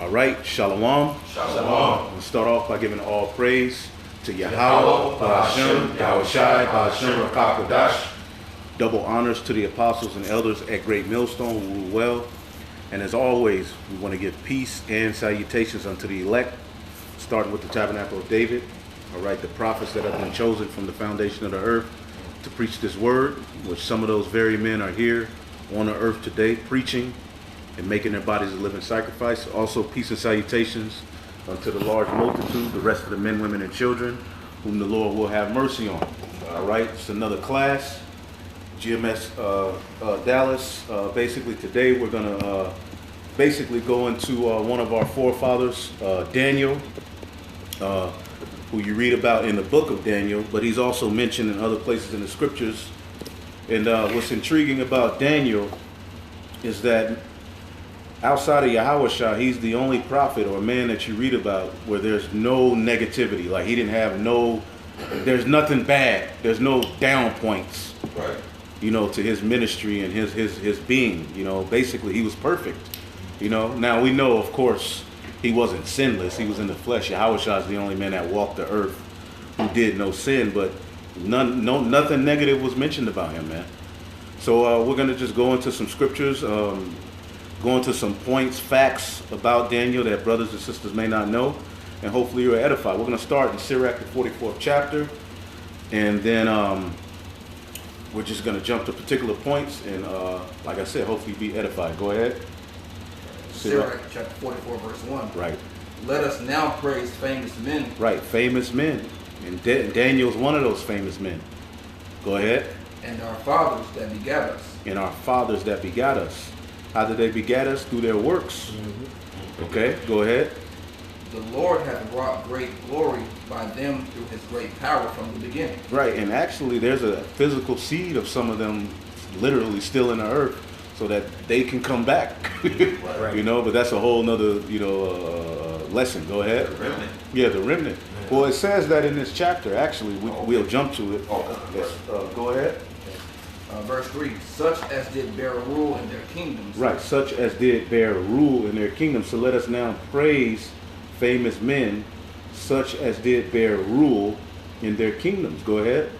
All right, Shalom. Shalom. We'll start off by giving all praise to Yahweh, Ba'ashem, Yahushai, Ba'ashem, Rakakadash. Double honors to the apostles and elders at Great Millstone who rule well. And as always, we want to give peace and salutations unto the elect, starting with the Tabernacle of David. All right, the prophets that have been chosen from the foundation of the earth to preach this word, which some of those very men are here on the earth today preaching and making their bodies a living sacrifice. Also, peace and salutations unto the large multitude, the rest of the men, women, and children, whom the Lord will have mercy on. All right, it's another class. GMS Dallas. Basically, today we're going to basically go into one of our forefathers, Daniel, who you read about in the book of Daniel, but he's also mentioned in other places in the scriptures. And what's intriguing about Daniel is that outside of Yahushua, he's the only prophet or man that you read about where there's no negativity. Like he didn't have there's nothing bad. There's no down points, Right. you know, to his ministry and his being. You know, basically he was perfect. You know, now we know, of course, he wasn't sinless. He was in the flesh. Yahushua is the only man that walked the earth who did no sin, but nothing negative was mentioned about him, man. So we're going to just go into some scriptures, go into some points, facts about Daniel that brothers and sisters may not know, and hopefully you're edified. We're going to start in Sirach, the 44th chapter, and then we're just going to jump to particular points, and like I said, hopefully be edified. Go ahead. Sirach chapter 44, verse 1. Right. Let us now praise famous men. Right, famous men. And Daniel's one of those famous men. Go ahead. And our fathers that begat us. And our fathers that begat us. How did they begat us? Through their works. Okay, go ahead. The Lord hath wrought great glory by them through his great power from the beginning. Right, and actually there's a physical seed of some of them literally still in the earth so that they can come back. Right. You know, but that's a whole nother, lesson. Go ahead. The remnant. Yeah, the remnant. Well, it says that in this chapter. Actually, we'll jump to it. Yes. Go ahead. Verse 3, such as did bear rule in their kingdoms. Right, such as did bear rule in their kingdoms. So let us now praise famous men, such as did bear rule in their kingdoms. Go ahead.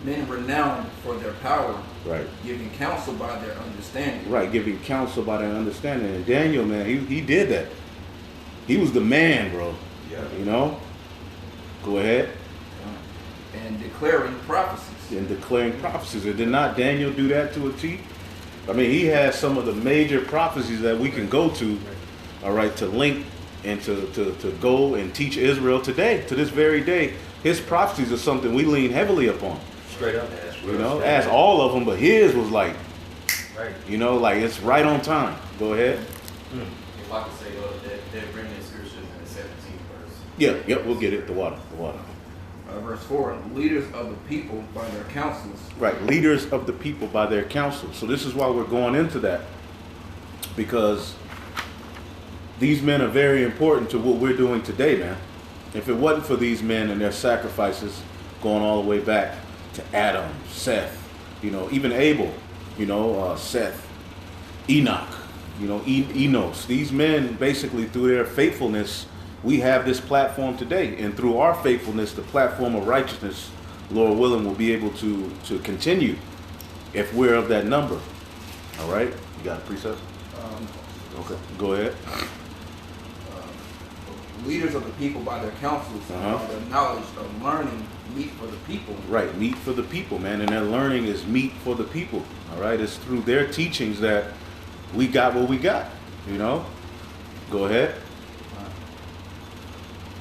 Men renowned for their power. Right. Giving counsel by their understanding. Right, giving counsel by their understanding. And Daniel, man, he did that. He was the man, bro. Yeah. You know? Go ahead. And declaring prophecies. And declaring prophecies. And did not Daniel do that to a T? I mean, he has some of the major prophecies that we can go to, all right, to link and to go and teach Israel today, to this very day. His prophecies are something we lean heavily upon. Straight up. You know, as all of them, but his was like, Right. you know, like it's right on time. Go ahead. If I could say that remnant scriptures in the 17th verse. Yeah, yep, we'll get it. The water. Verse 4, leaders of the people by their counsels. Right, leaders of the people by their counsel. So this is why we're going into that, because these men are very important to what we're doing today, man. If it wasn't for these men and their sacrifices going all the way back to Adam, Seth, you know, even Abel, you know, Seth, Enoch, you know, Enos. These men, basically through their faithfulness, we have this platform today. And through our faithfulness, the platform of righteousness, Lord willing, will be able to continue if we're of that number. All right? You got a precept? Okay, go ahead. Leaders of the people by their counsels, the knowledge of learning, meat for the people. Right, meat for the people, man. And their learning is meat for the people. All right? It's through their teachings that we got what we got, you know? Go ahead.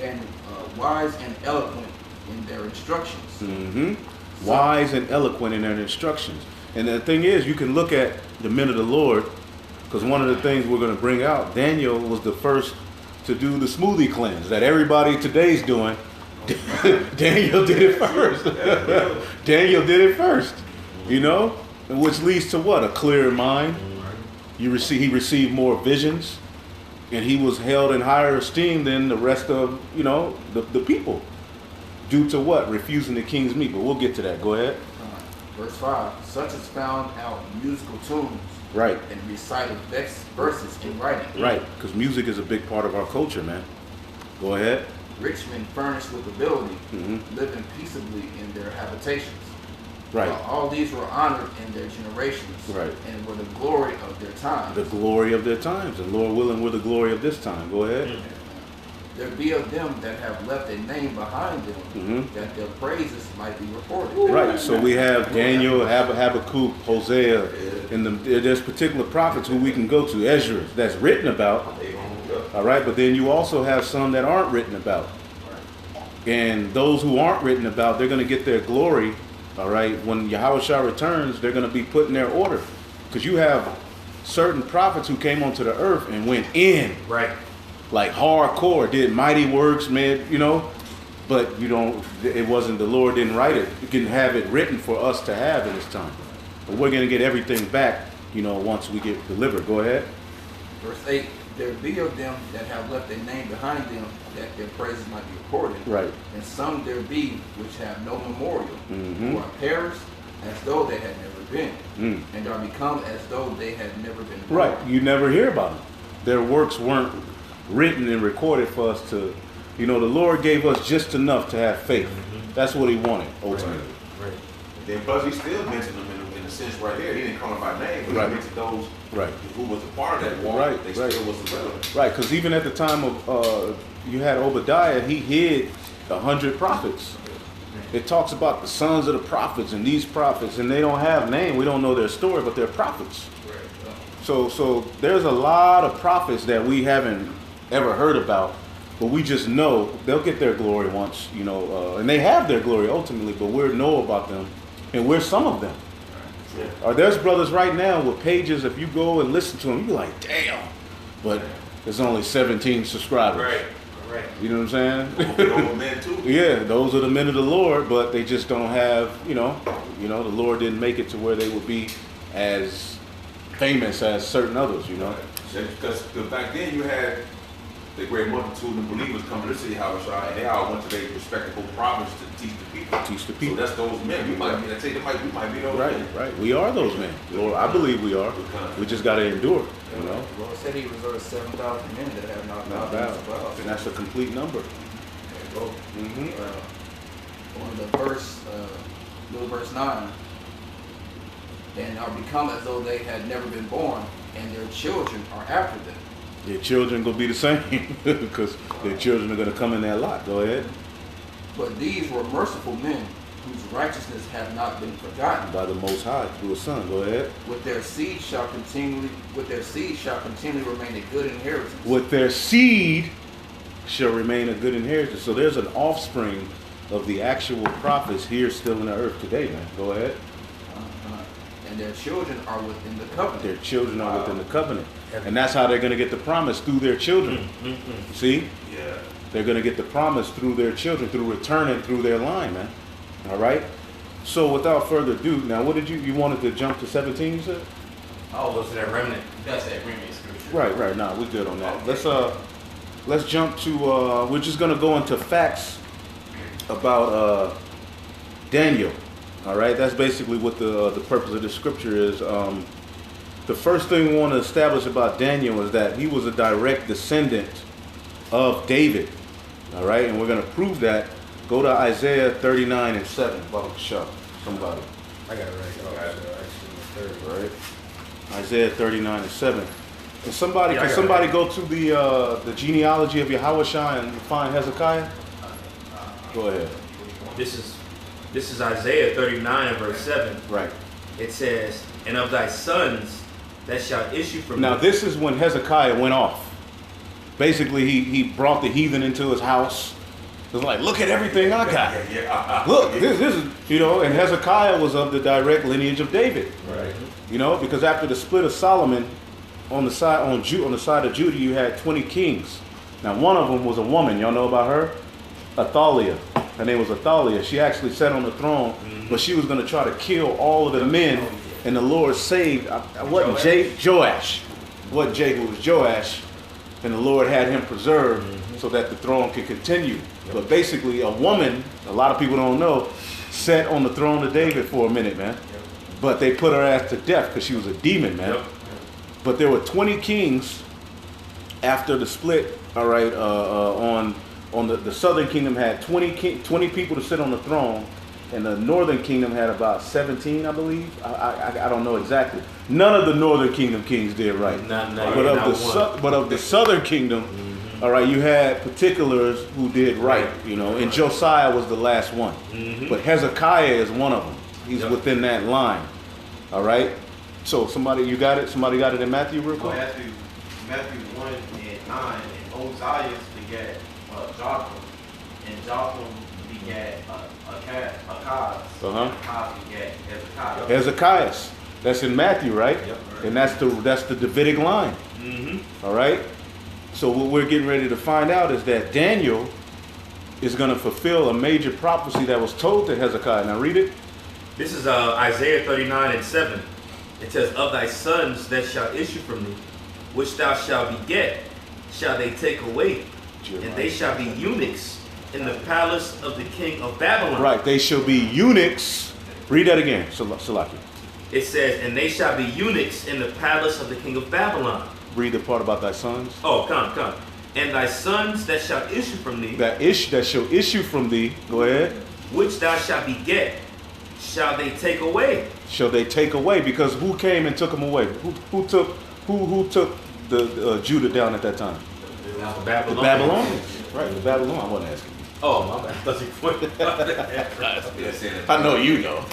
And wise and eloquent in their instructions. Mm-hmm. Wise and eloquent in their instructions. And the thing is, you can look at the men of the Lord, because one of the things we're going to bring out, Daniel was the first to do the smoothie cleanse that everybody today's doing. Daniel did it first. Daniel did it first, you know, which leads to what? A clearer mind. He received more visions, and he was held in higher esteem than the rest of, you know, the people, due to what? Refusing the king's meat. But we'll get to that. Go ahead. Verse 5, such as found out musical tunes, Right. and recited verses in writing. Right. Because music is a big part of our culture, man. Go ahead. Rich men furnished with ability, Mm-hmm. living peaceably in their habitations. Right. All these were honored in their generations, Right. and were the glory of their time. The glory of their times. And Lord willing, we're the glory of this time. Go ahead. There be of them that have left a name behind them, Mhm. that their praises might be reported. Right. So we have Daniel, Habakkuk, Hosea, and there's particular prophets who we can go to. Ezra, that's written about. All right. But then you also have some that aren't written about. And those who aren't written about, they're going to get their glory. All right. When Yahushua returns, they're going to be put in their order. Because you have certain prophets who came onto the earth and went in. Right. Like hardcore, did mighty works, man, you know, but you don't, it wasn't, the Lord didn't write it. You can have it written for us to have in this time. But we're going to get everything back, you know, once we get delivered. Go ahead. Verse 8, there be of them that have left a name behind them, that their praises might be recorded. Right. And some there be which have no memorial, Mhm. who are perished as though they had never been, Mm. and are become as though they had never been born. Right. You never hear about them. Their works weren't written and recorded for us to, you know, the Lord gave us just enough to have faith. That's what he wanted, ultimately. Right. Then Buzzy still mentioned them in a sense right there. He didn't call them by name, but Right. he mentioned those Right. who was a part of that war. Right, They right. still was relevant. Right, because even at the time of, you had Obadiah, he hid 100 prophets. It talks about the sons of the prophets and these prophets, and they don't have name. We don't know their story, but they're prophets. So there's a lot of prophets that we haven't ever heard about, but we just know they'll get their glory once, you know, and they have their glory ultimately, but we know about them, and we're some of them. There's brothers right now with pages, if you go and listen to them, you're like, damn, but there's only 17 subscribers. Right. Right. You know what I'm saying? Good old men too. Yeah, those are the men of the Lord, but they just don't have, you know, the Lord didn't make it to where they would be as famous as certain others, you know. Because back then you had the great multitude of believers coming to see Yahushua, and they all went to their respectable province to teach the people. Teach the people. So that's those men. We might be, I tell you, we might be those Right, men. right. We are those men. Lord, I believe we are. We just got to endure, you know. The Lord said he reserved 7,000 men that have not Not bowed bad. And that's a complete number. On the verse, little verse 9, and are become as though they had never been born, and their children are after them. Their children going to be the same because their children are going to come in their lot. Go ahead. But these were merciful men, whose righteousness have not been forgotten. By the Most High through a son. Go ahead. With their seed shall continually remain a good inheritance. With their seed shall remain a good inheritance. So there's an offspring of the actual prophets here still in the earth today, man. Go ahead. And their children are within the covenant. Their children are within the covenant. And that's how they're going to get the promise, through their children. See? Yeah. They're going to get the promise through their children, through returning through their line, man. All right? So without further ado, now what did you wanted to jump to 17, you said? Oh, go to that remnant. That's that remnant scripture. Right. Nah, we're good on that. Let's jump to, we're just going to go into facts about Daniel. All right? That's basically what the purpose of the scripture is. The first thing we want to establish about Daniel is that he was a direct descendant of David. All right? And we're going to prove that. Go to Isaiah 39 and 7. Baruch Shah, somebody. I got it right. All right? Isaiah 39 and 7. Can somebody, Yeah, I got it somebody right. go to the genealogy of Yahushua and find Hezekiah? Go ahead. This is Isaiah 39 and verse 7. Right. It says, "And of thy sons that shall issue from Now thee." this is when Hezekiah went off. Basically, he brought the heathen into his house. It was like, look at everything I got. Yeah. Look, this is, and Hezekiah was of the direct lineage of David. Right. Because after the split of Solomon, on the side of Judah, you had 20 kings. Now one of them was a woman. Y'all know about her? Athaliah. Her name was Athaliah. She actually sat on the throne, but she was going to try to kill all of the men, and the Lord saved. Wasn't Joash? What Jehu was Joash, and the Lord had him preserved so that the throne could continue. But basically, a woman, a lot of people don't know, sat on the throne of David for a minute, man. But they put her ass to death because she was a demon, man. But there were 20 kings after the split. All right, on the southern kingdom had 20 people to sit on the throne, and the northern kingdom had about 17, I believe. I don't know exactly. None of the northern kingdom kings did right. But of the southern kingdom, all right, you had particulars who did right, you know, and Josiah was the last one. But Hezekiah is one of them. He's within that line. All right. So you got it? Somebody got it in Matthew real quick? Matthew 1 and 9, and Ozias begat Jotham, and Jotham begat Achaz, and Achaz begat Hezekiah. Hezekiah. That's in Matthew, right? Yep. And that's the Davidic line. All right. So what we're getting ready to find out is that Daniel is going to fulfill a major prophecy that was told to Hezekiah. Now read it. This is Isaiah 39 and 7. It says, of thy sons that shall issue from thee, which thou shalt beget, shall they take away, and they shall be eunuchs in the palace of the king of Babylon. Right, they shall be eunuchs. Read that again, Salaki. It says, and they shall be eunuchs in the palace of the king of Babylon. Read the part about thy sons. Oh, come. And thy sons that shall issue from thee. That shall issue from thee. Go ahead. Which thou shalt beget, shall they take away. Shall they take away? Because who came and took them away? Who took the Judah down at that time? The Babylonians. Right, the Babylonians. I wasn't asking you. Oh, my bad. I thought you pointed out that. I know you know.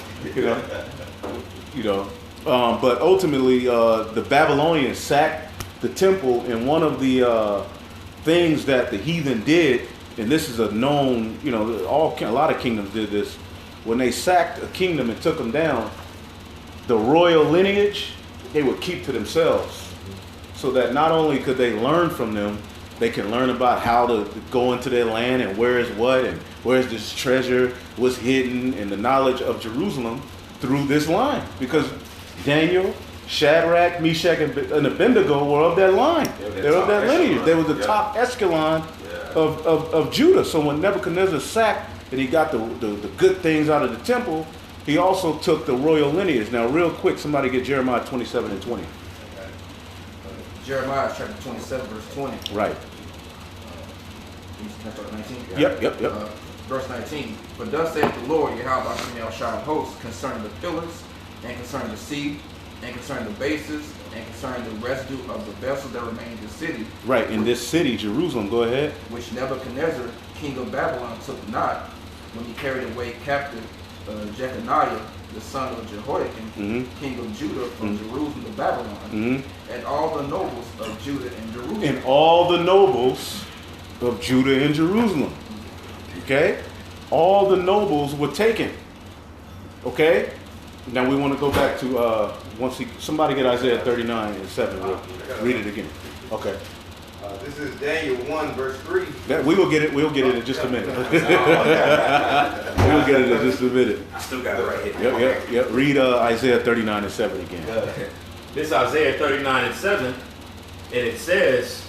But ultimately, the Babylonians sacked the temple, and one of the things that the heathen did, and this is a known, a lot of kingdoms did this. When they sacked a kingdom and took them down, the royal lineage they would keep to themselves, so that not only could they learn from them, they can learn about how to go into their land and where is what and where's this treasure, what's hidden, and the knowledge of Jerusalem through this line. Because Daniel, Shadrach, Meshach, and Abednego were of that line. They're of that lineage. They were the top echelon of Judah. So when Nebuchadnezzar sacked and he got the good things out of the temple, he also took the royal lineage. Now, real quick, somebody get Jeremiah 27 and 20. Jeremiah chapter 27, verse 20. Right. 19? Yep. Verse 19. But thus saith the Lord, Yahweh Shemel Shai host, concerning the pillars, and concerning the sea, and concerning the bases, and concerning the residue of the vessels that remain in the city. Right, in this city, Jerusalem, go ahead. Which Nebuchadnezzar, king of Babylon, took not when he carried away captive Jeconiah, the son of Jehoiakim, king of Judah, from Jerusalem to Babylon, and all the nobles of Judah and Jerusalem. And all the nobles of Judah and Jerusalem. Okay? All the nobles were taken. Okay? Now we want to go back to somebody get Isaiah 39 and 7. Read it again. Okay. This is Daniel 1 verse 3. We will get it. We'll get it in just a minute. We'll get it in just a minute. I still got it right here. Yep. Read Isaiah 39 and 7 again. This is Isaiah 39 and 7, and it says,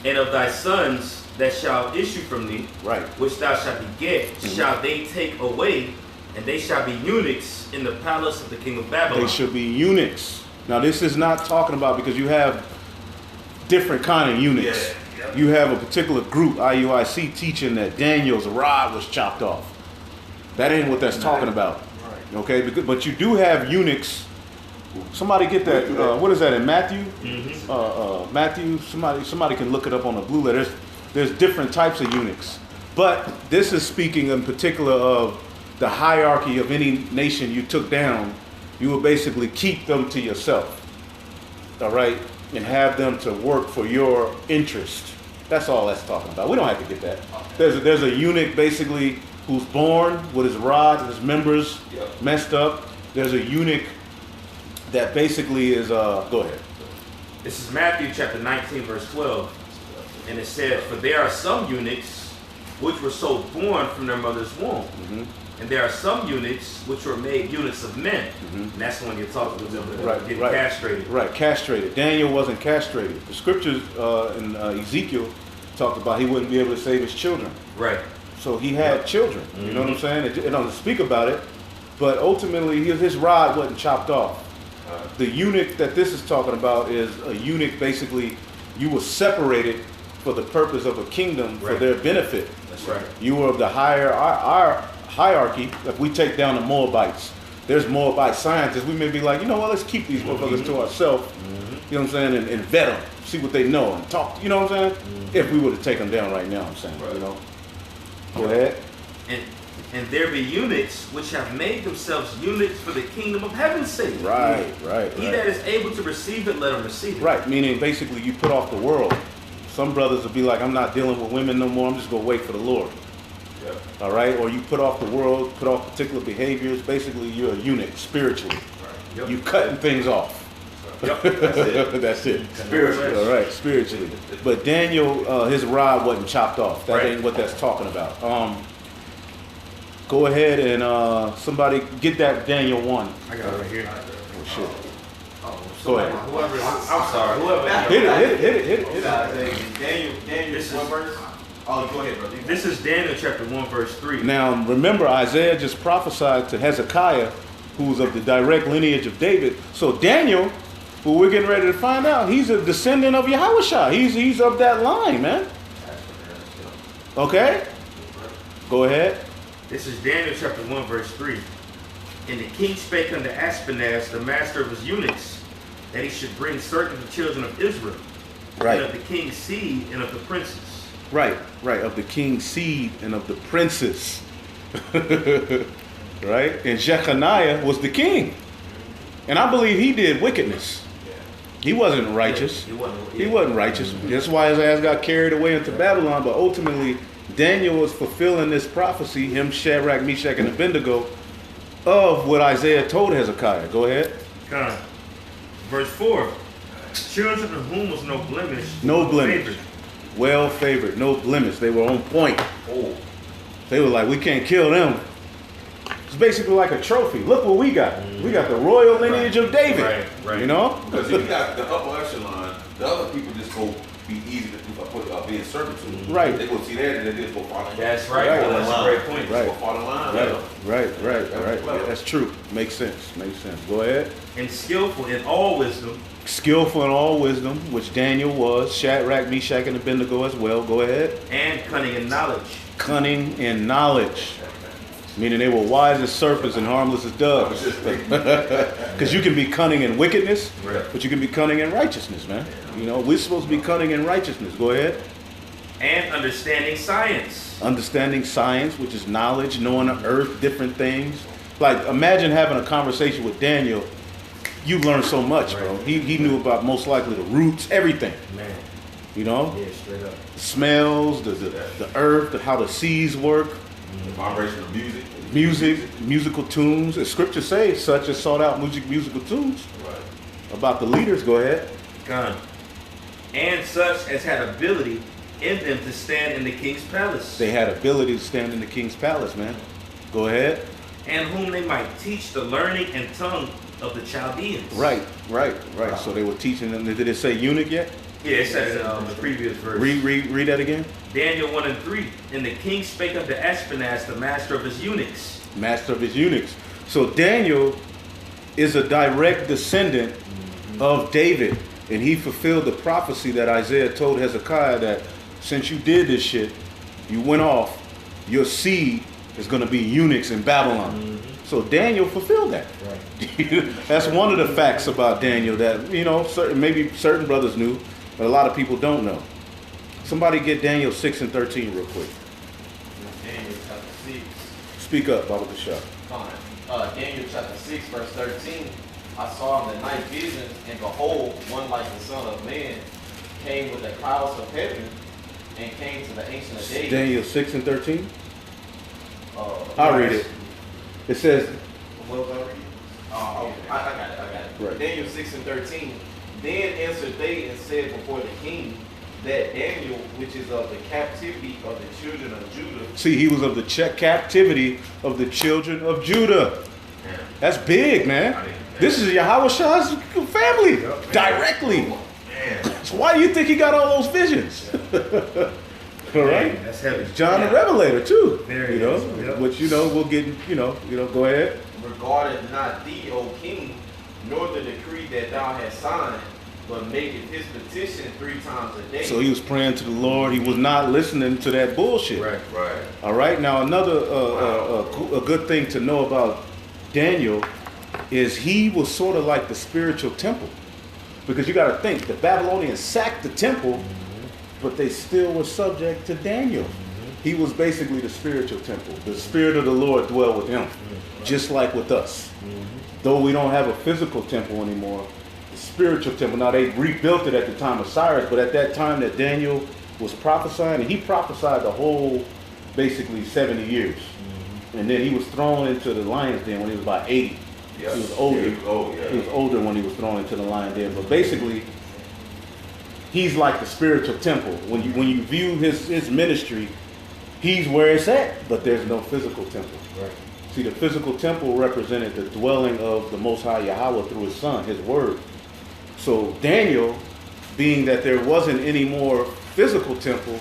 and of thy sons that shall issue from thee, right, which thou shalt beget, shall they take away, and they shall be eunuchs in the palace of the king of Babylon. They shall be eunuchs. Now this is not talking about, because you have different kind of eunuchs. Yeah. You have a particular group, IUIC, teaching that Daniel's rod was chopped off. That ain't what that's talking about. Right. Okay, but you do have eunuchs. Somebody get that. What is that in Matthew? Matthew. Somebody can look it up on the blue letter. There's different types of eunuchs, but this is speaking in particular of the hierarchy of any nation you took down. You would basically keep them to yourself. All right. And have them to work for your interest. That's all that's talking about. We don't have to get that. There's a eunuch basically who's born with his rod and his members messed up. There's a eunuch that basically is, go ahead. This is Matthew chapter 19 verse 12. And it says, for there are some eunuchs which were so born from their mother's womb. And there are some eunuchs which were made eunuchs of men. And that's when you're talking about getting castrated. Right, castrated. Daniel wasn't castrated. The scriptures in Ezekiel talked about he wouldn't be able to save his children. Right. So he had children. You know what I'm saying? It doesn't speak about it, but ultimately his rod wasn't chopped off. The eunuch that this is talking about is a eunuch. Basically, you were separated for the purpose of a kingdom for Right. their benefit. That's right. You were of the higher our hierarchy. If we take down the Moabites, there's Moabite scientists. We may be like, you know what? Let's keep these motherfuckers to ourselves. You know what I'm saying? And vet them, see what they know, and talk. You know what I'm saying? If we were to take them down right now, I'm saying. You know. Go ahead. And there be eunuchs which have made themselves eunuchs for the kingdom of heaven's sake. Right. He that is able to receive it, let him receive it. Right, meaning basically you put off the world. Some brothers will be like, I'm not dealing with women no more, I'm just going to wait for the Lord. Yeah. All right? Or you put off the world, put off particular behaviors. Basically, you're a eunuch spiritually. Yep. You cutting things off. Yep, that's it. That's it. Spiritually. All right, spiritually. But Daniel, his rod wasn't chopped off. That Right. ain't what that's talking about. Go ahead and somebody get that Daniel 1. I got it right here. Oh, shit. So Go ahead. Whoever, I'm sorry. Whoever. Hit it. Daniel, This what is- verse? Oh, go ahead, brother. This is Daniel chapter 1, verse 3. Now, remember, Isaiah just prophesied to Hezekiah, who was of the direct lineage of David. So Daniel, who we're getting ready to find out, he's a descendant of Yahushua. He's of that line, man. Okay? Go ahead. This is Daniel chapter 1, verse 3. And the king spake unto Ashpenaz, the master of his eunuchs, that he should bring certain of the children of Israel, Right. and of the king's seed, and of the princes. Right. Of the king's seed and of the princes. Right? And Jeconiah was the king. And I believe he did wickedness. He wasn't righteous. He wasn't righteous. That's why his ass got carried away into Babylon. But ultimately, Daniel was fulfilling this prophecy, him, Shadrach, Meshach, and Abednego, of what Isaiah told Hezekiah. Go ahead. Come. Verse 4. Children of whom was no blemish. No but blemish. favored. Well favored, no blemish. They were on point. Oh, They were like, we can't kill them. It's basically like a trophy. Look what we got. We got the royal lineage of David. Right. You know? because if you got the upper echelon, the other people just go be easy to being servant to. Right. They go see that and they just go follow. That's right. Right. That's a great point. Right. Go follow the line. Right. That's clever. Yeah, that's true. Makes sense. Go ahead. And skillful in all wisdom, Skillful in all wisdom, which Daniel was. Shadrach, Meshach, and Abednego as well. Go ahead. and cunning in knowledge. Cunning and knowledge. Meaning they were wise as serpents and harmless as doves. Because you can be cunning in wickedness, Right. but you can be cunning in righteousness, man. You know, we're supposed to be cunning in righteousness. Go ahead. And understanding science. Understanding science, which is knowledge, knowing the earth, different things. Like, imagine having a conversation with Daniel. You learn so much, bro. He knew about most likely the roots, everything. Man. You know, Yeah, straight up. the smells, the earth, how the seas work, The vibration of music. musical tunes. As scripture says, such as sought out musical tunes. Right. About the leaders, go ahead. Gun. And such as had ability in them to stand in the king's palace. They had ability to stand in the king's palace, man. Go ahead. And whom they might teach the learning and tongue of the Chaldeans. Right. So they were teaching them. Did it say eunuch yet? Yeah, it said it in the previous verse. Read that again. Daniel 1 and 3. And the king spake unto Ashpenaz, the master of his eunuchs. Master of his eunuchs. So Daniel is a direct descendant of David. And he fulfilled the prophecy that Isaiah told Hezekiah that since you did this shit, you went off, your seed is going to be eunuchs in Babylon. So Daniel fulfilled that. Right. That's one of the facts about Daniel that, you know, maybe certain brothers knew, but a lot of people don't know. Somebody get Daniel 6 and 13 real quick. Daniel chapter 6. Speak up, Baba Kashaf. Fine. Daniel chapter 6, verse 13. I saw in the night visions, and behold, one like the Son of Man came with the clouds of heaven and came to the Ancient of Days. Daniel 6 and 13. I'll I'll read it. It says, What was I reading? Oh, okay. I got it. Right. Daniel 6 and 13. Then answered they and said before the king that Daniel, which is of the captivity of the children of Judah. see, he was of the captivity of the children of Judah. That's big, man. This is Yahushua's family directly. So why do you think he got all those visions? All right. Man, that's heavy. John the Revelator too. There you he know, is. Yep. which we'll get. Go ahead. Regarded not thee, O king, nor the decree that thou hast signed, but maketh his petition 3 times a day. So he was praying to the Lord. He was not listening to that bullshit. Right. Right. All right. Now another a good thing to know about Daniel is he was sort of like the spiritual temple, because you got to think the Babylonians sacked the temple, but they still were subject to Daniel. He was basically the spiritual temple. The Spirit of the Lord dwelled with him, just like with us. Though we don't have a physical temple anymore, the spiritual temple. Now they rebuilt it at the time of Cyrus, but at that time that Daniel was prophesying, and he prophesied the whole, basically 70 years. And then he was thrown into the lion's den when he was about 80. Yes. He was older. He was old, yeah. He was older when he was thrown into the lion's den. But basically, he's like the spiritual temple. When you view his ministry, he's where it's at, but there's no physical temple. Right. See, the physical temple represented the dwelling of the Most High Yahweh through his Son, his Word. So Daniel, being that there wasn't any more physical temple,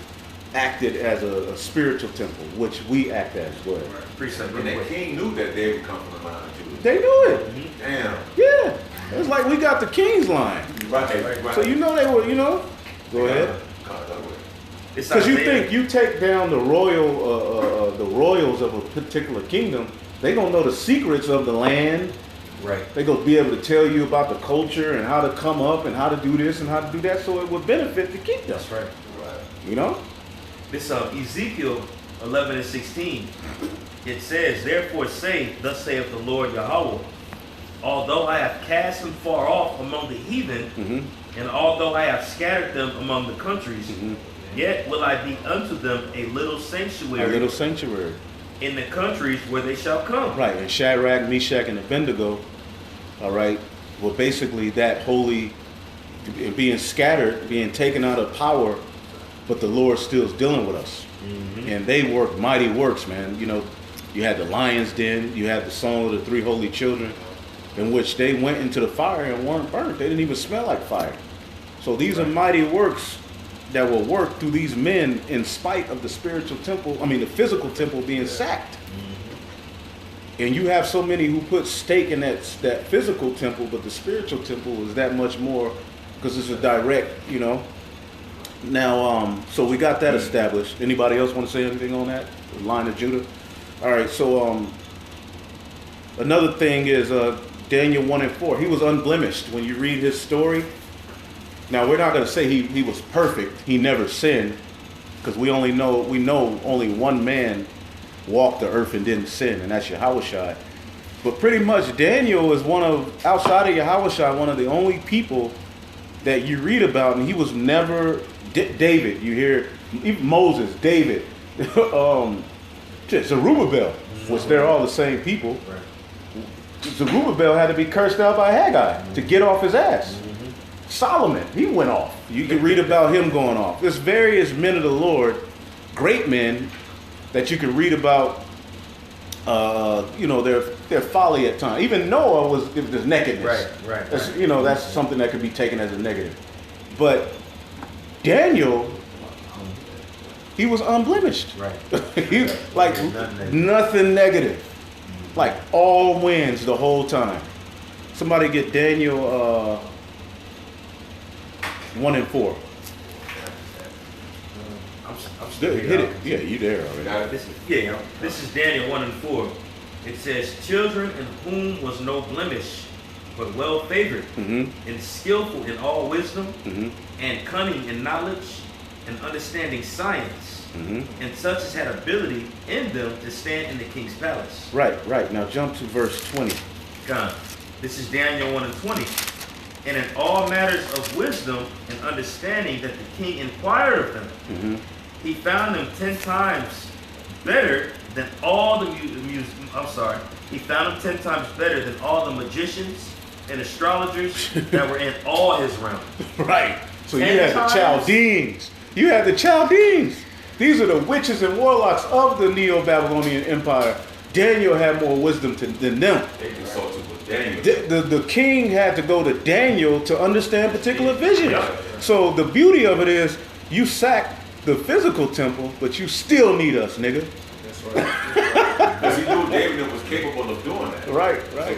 acted as a spiritual temple, which we act as well. Precept. And that king knew that they would come from the line of Judah. They knew it. Damn. Yeah. It's like we got the king's line. Right. So you know they were, Go ahead. Because you think you take down the royals of a particular kingdom, they gonna know the secrets of the land. Right. They gonna be able to tell you about the culture and how to come up and how to do this and how to do that, so it would benefit the kingdom. That's right. You know? This Ezekiel 11:16. It says, "Therefore say, thus saith the Lord Yahweh, although I have cast them far off among the heathen, and although I have scattered them among the countries, yet will I be unto them a little sanctuary, A little sanctuary. in the countries where they shall come." Right, and Shadrach, Meshach, and Abednego, all right, were basically that holy, being scattered, being taken out of power, but the Lord still is dealing with us. And they worked mighty works, man. You had the lion's den, you had the song of the 3 holy children, in which they went into the fire and weren't burnt. They didn't even smell like fire. So these are mighty works that will work through these men in spite of the spiritual temple, the physical temple being sacked. And you have so many who put stake in that physical temple, but the spiritual temple is that much more, because it's a direct, Now, so we got that established. Anybody else want to say anything on that? The line of Judah? All right, so another thing is Daniel 1:4. He was unblemished. When you read his story, now we're not going to say he was perfect. He never sinned, because we know only one man walked the earth and didn't sin, and that's Yahushua. But pretty much Daniel is outside of Yahushua, one of the only people that you read about, and he was never David. You hear even Moses, David, Zerubbabel, which they're all the same people. Zerubbabel had to be cursed out by Haggai to get off his ass. Solomon, he went off. You can read about him going off. There's various men of the Lord, great men, that you can read about. Their folly at times. Even Noah was nakedness. Right. That's something that could be taken as a negative. But Daniel, he was unblemished. Right. He, like nothing negative. Like all wins the whole time. Somebody get Daniel 1:4. I'm still Hit it. Yeah, you there already. This is Daniel 1:4. It says, "Children in whom was no blemish, but well favored, and skillful in all wisdom, and cunning in knowledge, and understanding science, and such as had ability in them to stand in the king's palace." Right. Now jump to verse 20. God. This is Daniel 1:20. "And in all matters of wisdom and understanding that the king inquired of them, he found them 10 times better than all the He found them 10 times better than all the magicians and astrologers that were in all his realm." Right. So you 10 had times? the Chaldeans. You had the Chaldeans. These are the witches and warlocks of the Neo-Babylonian Empire. Daniel had more wisdom than them. They consulted with Daniel. The king had to go to Daniel to understand particular visions. Yeah. So the beauty of it is you sack the physical temple, but you still need us, nigga. That's right. Because he knew David was capable of doing that. Right. Man,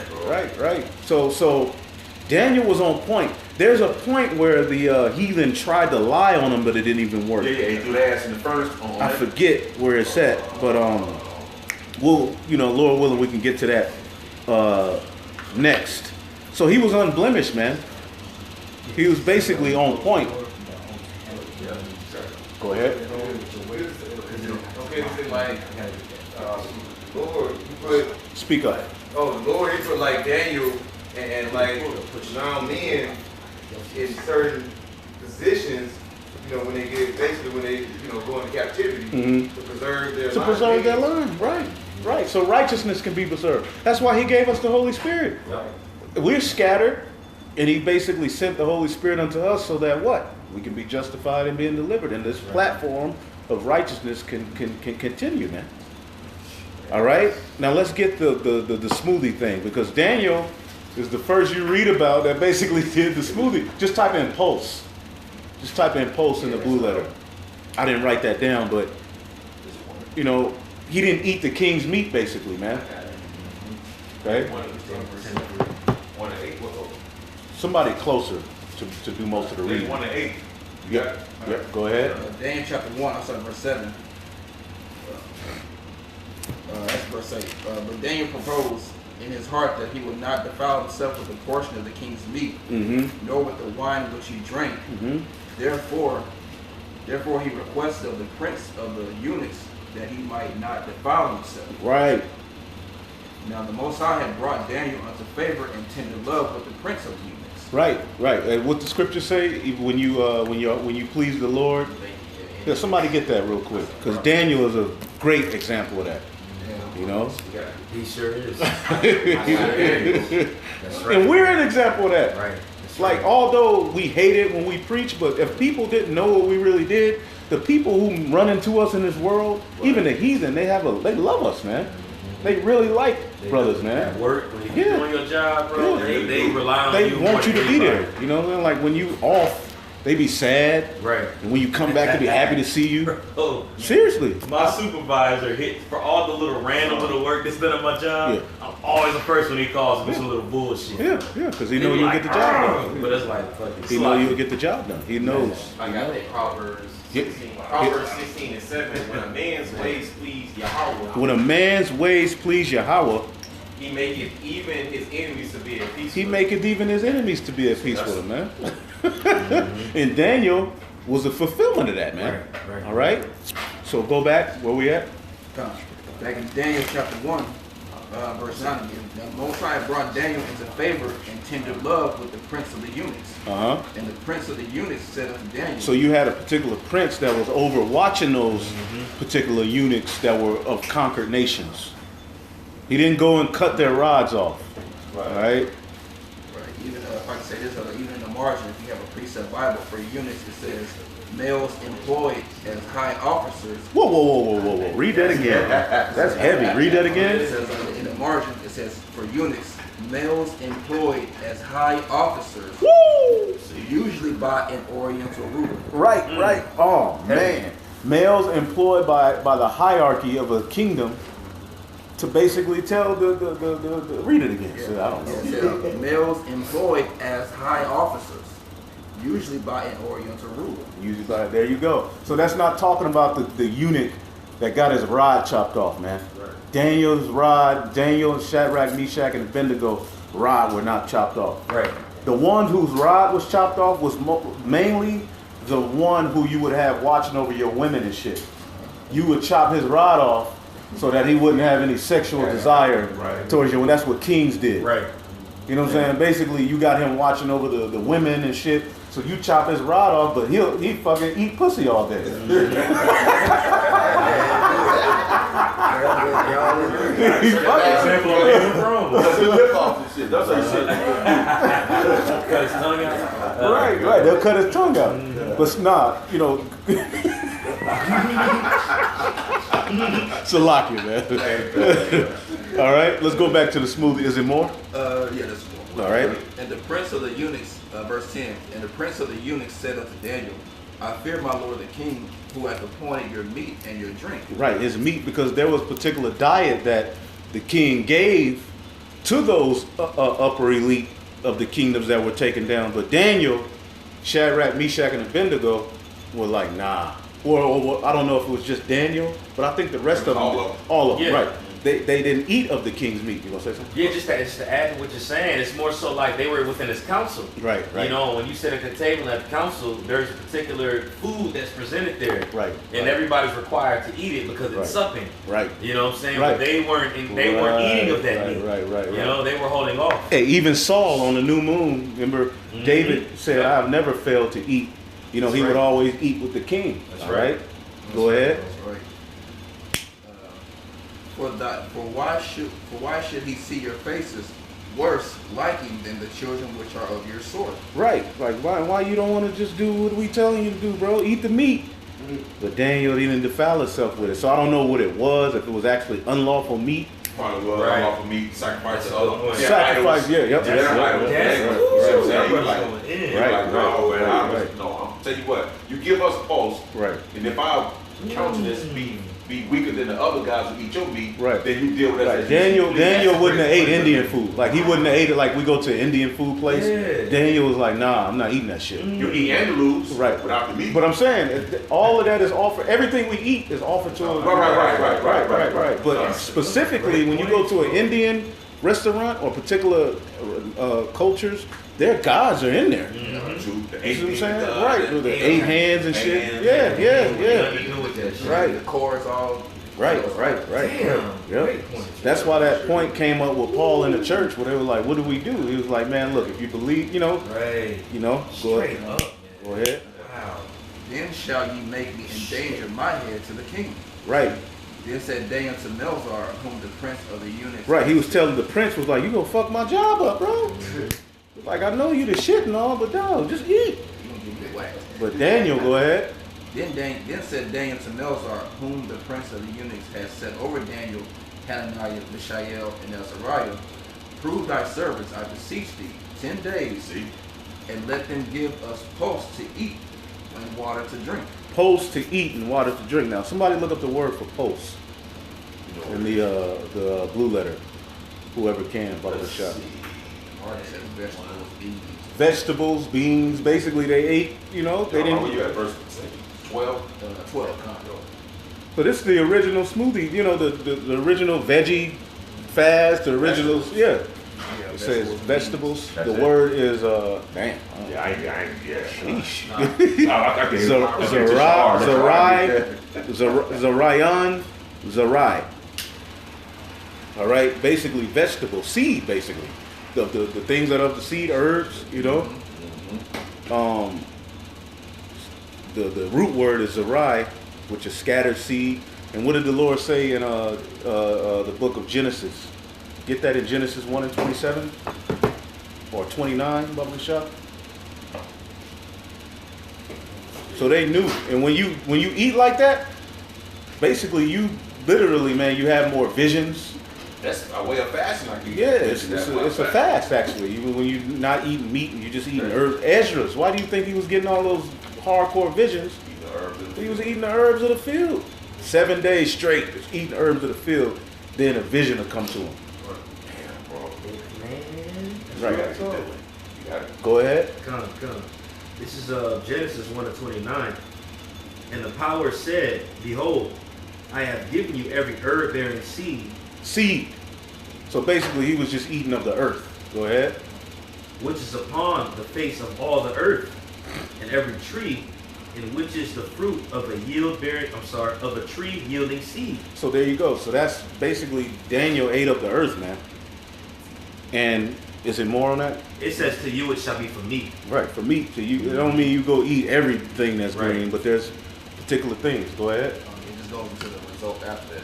bro. Right. So Daniel was on point. There's a point where the heathen tried to lie on him, but it didn't even work. Yeah, he threw the ass in the furnace. I forget where it's at, but we'll, Lord willing, we can get to that next. So he was unblemished, man. He was basically on point. Go ahead. Okay, so like, Lord, you put, Speak up. oh, Lord, he put like Daniel and like now men in certain positions, when they get, basically when they, go into captivity to preserve their To preserve their line, right. So righteousness can be preserved. That's why he gave us the Holy Spirit. We're scattered, and he basically sent the Holy Spirit unto us so that what? We can be justified and being delivered. And this platform of righteousness can continue, man. All right? Now let's get the smoothie thing, because Daniel is the first you read about that basically did the smoothie. Just type in pulse. Just type in pulse in the blue letter. I didn't write that down, but, he didn't eat the king's meat, basically, man. Okay? Somebody closer to do most of the reading. 1-8. Yep. Go ahead. Daniel chapter 1, I'll start verse 7. That's verse 8. But Daniel proposed in his heart that he would not defile himself with a portion of the king's meat, nor with the wine which he drank. Therefore he requested of the prince of the eunuchs that he might not defile himself. Right. Now the Most High had brought Daniel unto favor and tender love with the prince of the eunuchs. Right. And what the scriptures say, when you please the Lord. Yeah, somebody get that real quick, because Daniel is a great example of that. He sure is. That's right. And we're an example of that. Right. Like, although we hate it when we preach, but if people didn't know what we really did, the people who run into us in this world, even the heathen, they love us, man. They really like brothers, man. At work, when you're doing your job, bro, they rely on you. They want you to be there. Like when you off, they be sad. Right. And when you come back, they be happy to see you. Oh, seriously. My supervisor hit for all the little random little work that's done on my job. Yeah. I'm always the first when he calls me some little bullshit. Yeah, because he knows you'll get the job done. But it's like fucking. He knows you'll get the job done. He knows. I got that Proverbs 16. Proverbs 16:7. When a man's ways please Yahweh. When a man's ways please Yahweh, he maketh even his enemies to be at peace. He maketh even his enemies to be at peace with him, man. And Daniel was a fulfillment of that, man. Right. All right? So go back. Where we at? Back in Daniel chapter 1, verse 9 again. Now Most High brought Daniel into favor and tender love with the prince of the eunuchs. And the prince of the eunuchs said unto Daniel. So you had a particular prince that was overwatching those particular eunuchs that were of conquered nations. He didn't go and cut their rods off. Right? Even if I can say this, even in the margin, if you have a precept Bible for eunuchs, it says males employed as high officers. Whoa. Read that again. That's heavy. Read that again. It says in the margin, it says for eunuchs, males employed as high officers. Woo! Usually by an oriental ruler. Right. Oh, man. Males employed by the hierarchy of a kingdom to basically tell the read it again. So I don't know. It says males employed as high officers, usually by an oriental ruler. There you go. So that's not talking about the eunuch that got his rod chopped off, man. Right. Daniel and Shadrach, Meshach, and Abednego rod were not chopped off. Right. The one whose rod was chopped off was mainly the one who you would have watching over your women and shit. You would chop his rod off so that he wouldn't have any sexual desire towards you. And that's what kings did. Right. You know what I'm saying? Basically, you got him watching over the women and shit. So you chop his rod off, but he fucking eat pussy all day. That's a lip off and shit. That's how shit. Cut his tongue out. Right. They'll cut his tongue out. But nah, Salakia, man. All right, let's go back to the smoothie. Is it more? Yeah, that's more. All right. And the prince of the eunuchs, verse 10, and the prince of the eunuchs said unto Daniel, I fear my lord the king, who hath appointed your meat and your drink. Right, his meat, because there was particular diet that the king gave to those upper elite of the kingdoms that were taken down. But Daniel, Shadrach, Meshach, and Abednego were like, nah. Or I don't know if it was just Daniel, but I think the rest of them, all of them, Yeah. right? They didn't eat of the king's meat. You gonna say something? Yeah, just to add to what you're saying, it's more so like they were within his council. Right. You know, when you sit at the table at the council, there's a particular food that's presented there. Right. And everybody's required to eat it because it's supping. Right. You know what I'm saying? Right. But they weren't eating of that meat. Right. You know, they were holding off. Hey, even Saul on the new moon, remember David said, Yeah. I've never failed to eat. You know, That's he would right. always eat with the king. That's all right. Go ahead. That's right. For why should he see your faces worse liking than the children which are of your sort? Right. Like, why you don't want to just do what we telling you to do, bro? Eat the meat. But Daniel didn't defile himself with it. So I don't know what it was, if it was actually unlawful meat. Probably was Right. off of meat, sacrifice to That's a good other point. Sacrifice, yeah, yep. Yeah, yep, idols. yep, That's yep, cool. yep, You know what I'm yep, saying? Everybody's Like, going in. you're Right, like, no, right, man, right. no, I'm tell you what, you give us a pulse, right. and if our countenance be weaker than the other guys who eat your meat, Right. then you deal with Right. us. as Daniel you see. Daniel That's wouldn't have crazy. ate Indian food. Like, he wouldn't have ate it like we go to an Indian food place. Yeah. Daniel was like, nah, I'm not eating that shit. You eat andalouse Right. without the meat. But I'm saying, all of that is offered, everything we eat is offered to him. Right. But specifically, when you go to an Indian restaurant or particular cultures, their gods are in there. True. The You see what I'm saying? God, Right, with the 8 hands and shit. Yeah. Nothing to do with that shit. Right. The chords all. Right. Damn. Yep. Great point. That's why that point came up with Paul in the church, where they were like, "What do we do?" He was like, "Man, look, if you believe, Right. go Straight ahead. up, man. Go ahead." Wow. Then shall ye make me endanger my head to the king. Right, Then said Daniel to Melzar, whom the prince of the eunuchs. right. He was telling the prince, was like, "You gonna fuck my job up, bro? Like, I know you the shit and all, but no, just eat." You gonna give me whacked. But Daniel, go ahead. Then said Daniel to Melzar, whom the prince of the eunuchs had set over Daniel, Hananiah, Mishael, and Azariah, prove thy servants, I beseech thee, 10 days, See? and let them give us post to eat and water to drink. Post to eat and water to drink. Now, somebody look up the word for post in the blue letter. Whoever can, bottle shot. Water says vegetables, beans. Vegetables, beans. Basically, they ate. They Where didn't. you at, verse 12? 12 condo. But it's the original smoothie. The original veggie fast. The originals. Yeah. It says vegetables. That's The it. word is damn. Yeah, I ain't, yeah. Sheesh. I can Zarayan, Zarai. All right, basically vegetable seed, basically the things that are of the seed, herbs. The root word is Zarai, which is scattered seed. And what did the Lord say in the book of Genesis? Get that in Genesis 1:27 or 29, Bubba Shop. So they knew, and when you eat like that, basically you literally, man, you have more visions. That's a way of fasting, I can Yeah, it's a fast actually. Even when you're not eating meat and you're just eating herbs. Esdras, why do you think he was getting all those hardcore visions? He was eating the herbs of the field. 7 days straight, just eating herbs of the field. Then a vision will come to him. Damn, bro. Man. Right. You got it. Go ahead. Come. This is Genesis 1:29. And the power said, Behold, I have given you every herb bearing Seed. So basically, he was just eating of the earth. Go ahead. which is upon the face of all the earth, and every tree in which is the fruit of a tree yielding seed. So there you go. So that's basically Daniel ate up the earth, man. And is it more on that? It says, to you it shall be for meat. Right, for meat. To you, it don't mean you go eat everything that's Right. green, but there's particular things. Go ahead. It just goes into the result after that.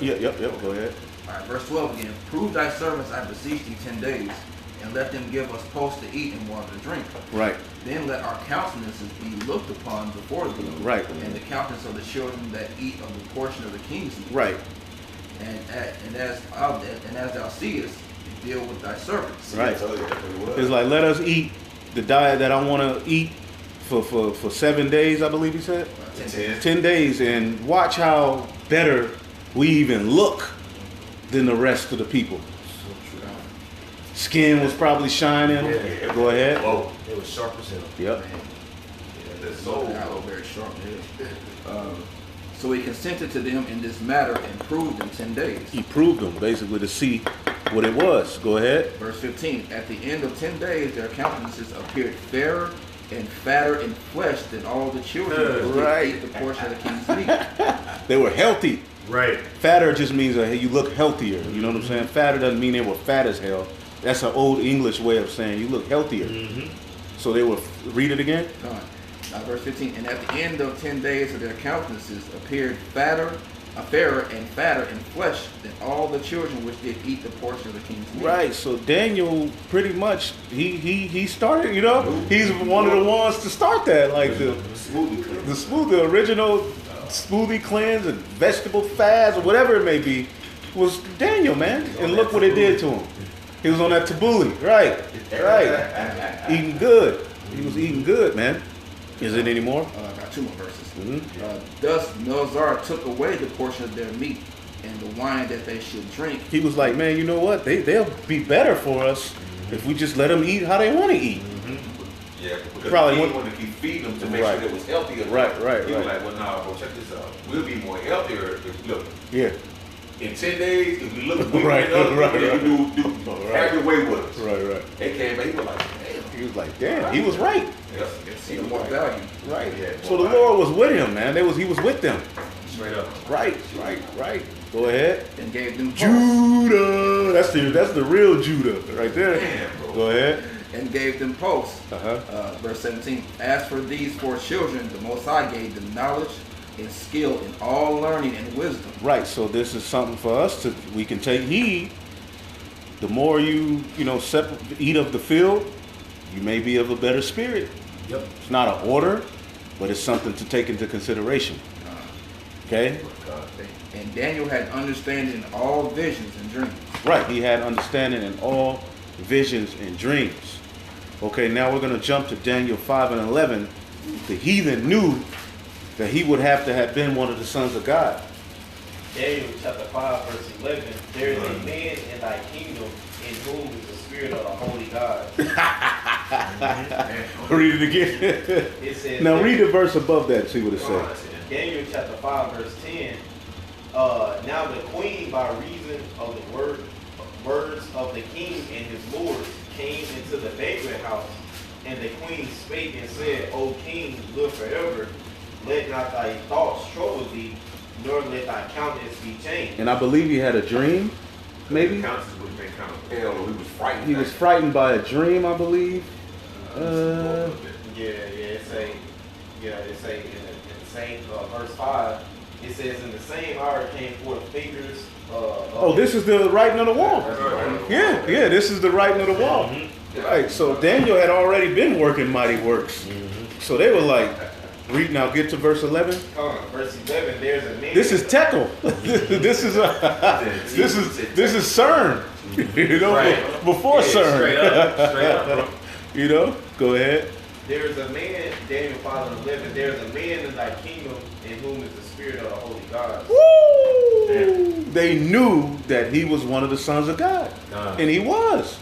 Too. Yep. Go ahead. All right, verse 12 again. Prove thy servants, I beseech thee, 10 days, and let them give us post to eat and water to drink. Right. Then let our countenances be looked upon before thee, Right. and the countenance of the children that eat of the portion of the king's meat. Right. And as thou seest, deal with thy servants. Right. Tell you that's what it was. It's like, let us eat the diet that I want to eat for 7 days, I believe he said. 10. 10 days, and watch how better we even look than the rest of the people. Skin was probably shining. Yeah. Go ahead. Oh, It was sharp as hell. Yep. the soul. That was very sharp. So he consented to them in this matter and proved in 10 days. He proved them basically to see what it was. Go ahead. Verse 15, at the end of 10 days, their countenances appeared fairer and fatter in flesh than all the children which Right. did eat the portion of the king's meat. They were healthy. Right. Fatter just means that you look healthier. You know what I'm saying? Fatter doesn't mean they were fat as hell. That's an old English way of saying you look healthier. So they were, read it again. Verse 15, and at the end of 10 days of their countenances appeared fairer and fatter in flesh than all the children which did eat the portion of the king's meat. Right, so Daniel pretty much he started, you know, he's one of the ones to start that, like the original smoothie cleanse and vegetable fast or whatever it may be was Daniel, man. And look what it did to him. He was on that tabbouleh, right, eating good. He was eating good, man. Is it any more? I got 2 more verses. Thus Melzar took away the portion of their meat and the wine that they should drink. He was like, man, you know what? They'll be better for us if we just let them eat how they want to eat. Yeah, because Probably he want- wanted to keep feeding them to make Right. sure it was healthier. Right. He was like, well, nah, bro, check this out. We'll be more healthier if we look. Yeah. In 10 days, if we look we Right, up, right, we right. do have your way with us. Right. They came back, he was like, damn. He was like, damn, he was right. See the more value. Right. Yeah, So the Lord was with him, man. He was with them. Straight up. Right. Go ahead. And gave them pulse. Judah. That's the real Judah right there. Damn, bro. Go ahead. And gave them pulse. Verse 17. As for these 4 children, the Most High gave them knowledge and skill in all learning and wisdom. Right. So this is something for us we can take heed. The more you eat of the field, you may be of a better spirit. Yep. It's not an order, but it's something to take into consideration. Okay? And Daniel had understanding in all visions and dreams. Right, he had understanding in all visions and dreams. Okay, now we're going to jump to Daniel 5 and 11. The heathen knew that he would have to have been one of the sons of God. Daniel chapter 5 verse 11. There is a man in thy kingdom in whom is the spirit of the holy God. Read it again. It says, Now read the verse above that, see what it says. Daniel chapter 5 verse 10. Now the queen, by reason of the words of the king and his lords, came into the banquet house, and the queen spake and said, O king, live forever. Let not thy thoughts trouble thee, nor let thy countenance be changed. And I believe he had a dream, maybe. The countenance would have been kind of pale, or he was frightened. He was frightened by a dream, I believe. It say in the same verse 5, it says, in the same hour came forth fingers. Oh, this is the writing on the wall. Yeah, this is the writing on the wall. Right, so Daniel had already been working mighty works. So they were like, read now, get to verse 11. Verse 11, there's a man. This is Tekel. this is CERN. You know, Right. before CERN. Straight up, bro. You know, go ahead. There's a man, Daniel 5 and 11, there's a man in thy kingdom in whom is the spirit of the holy God. Woo! They knew that he was one of the sons of God. And he was.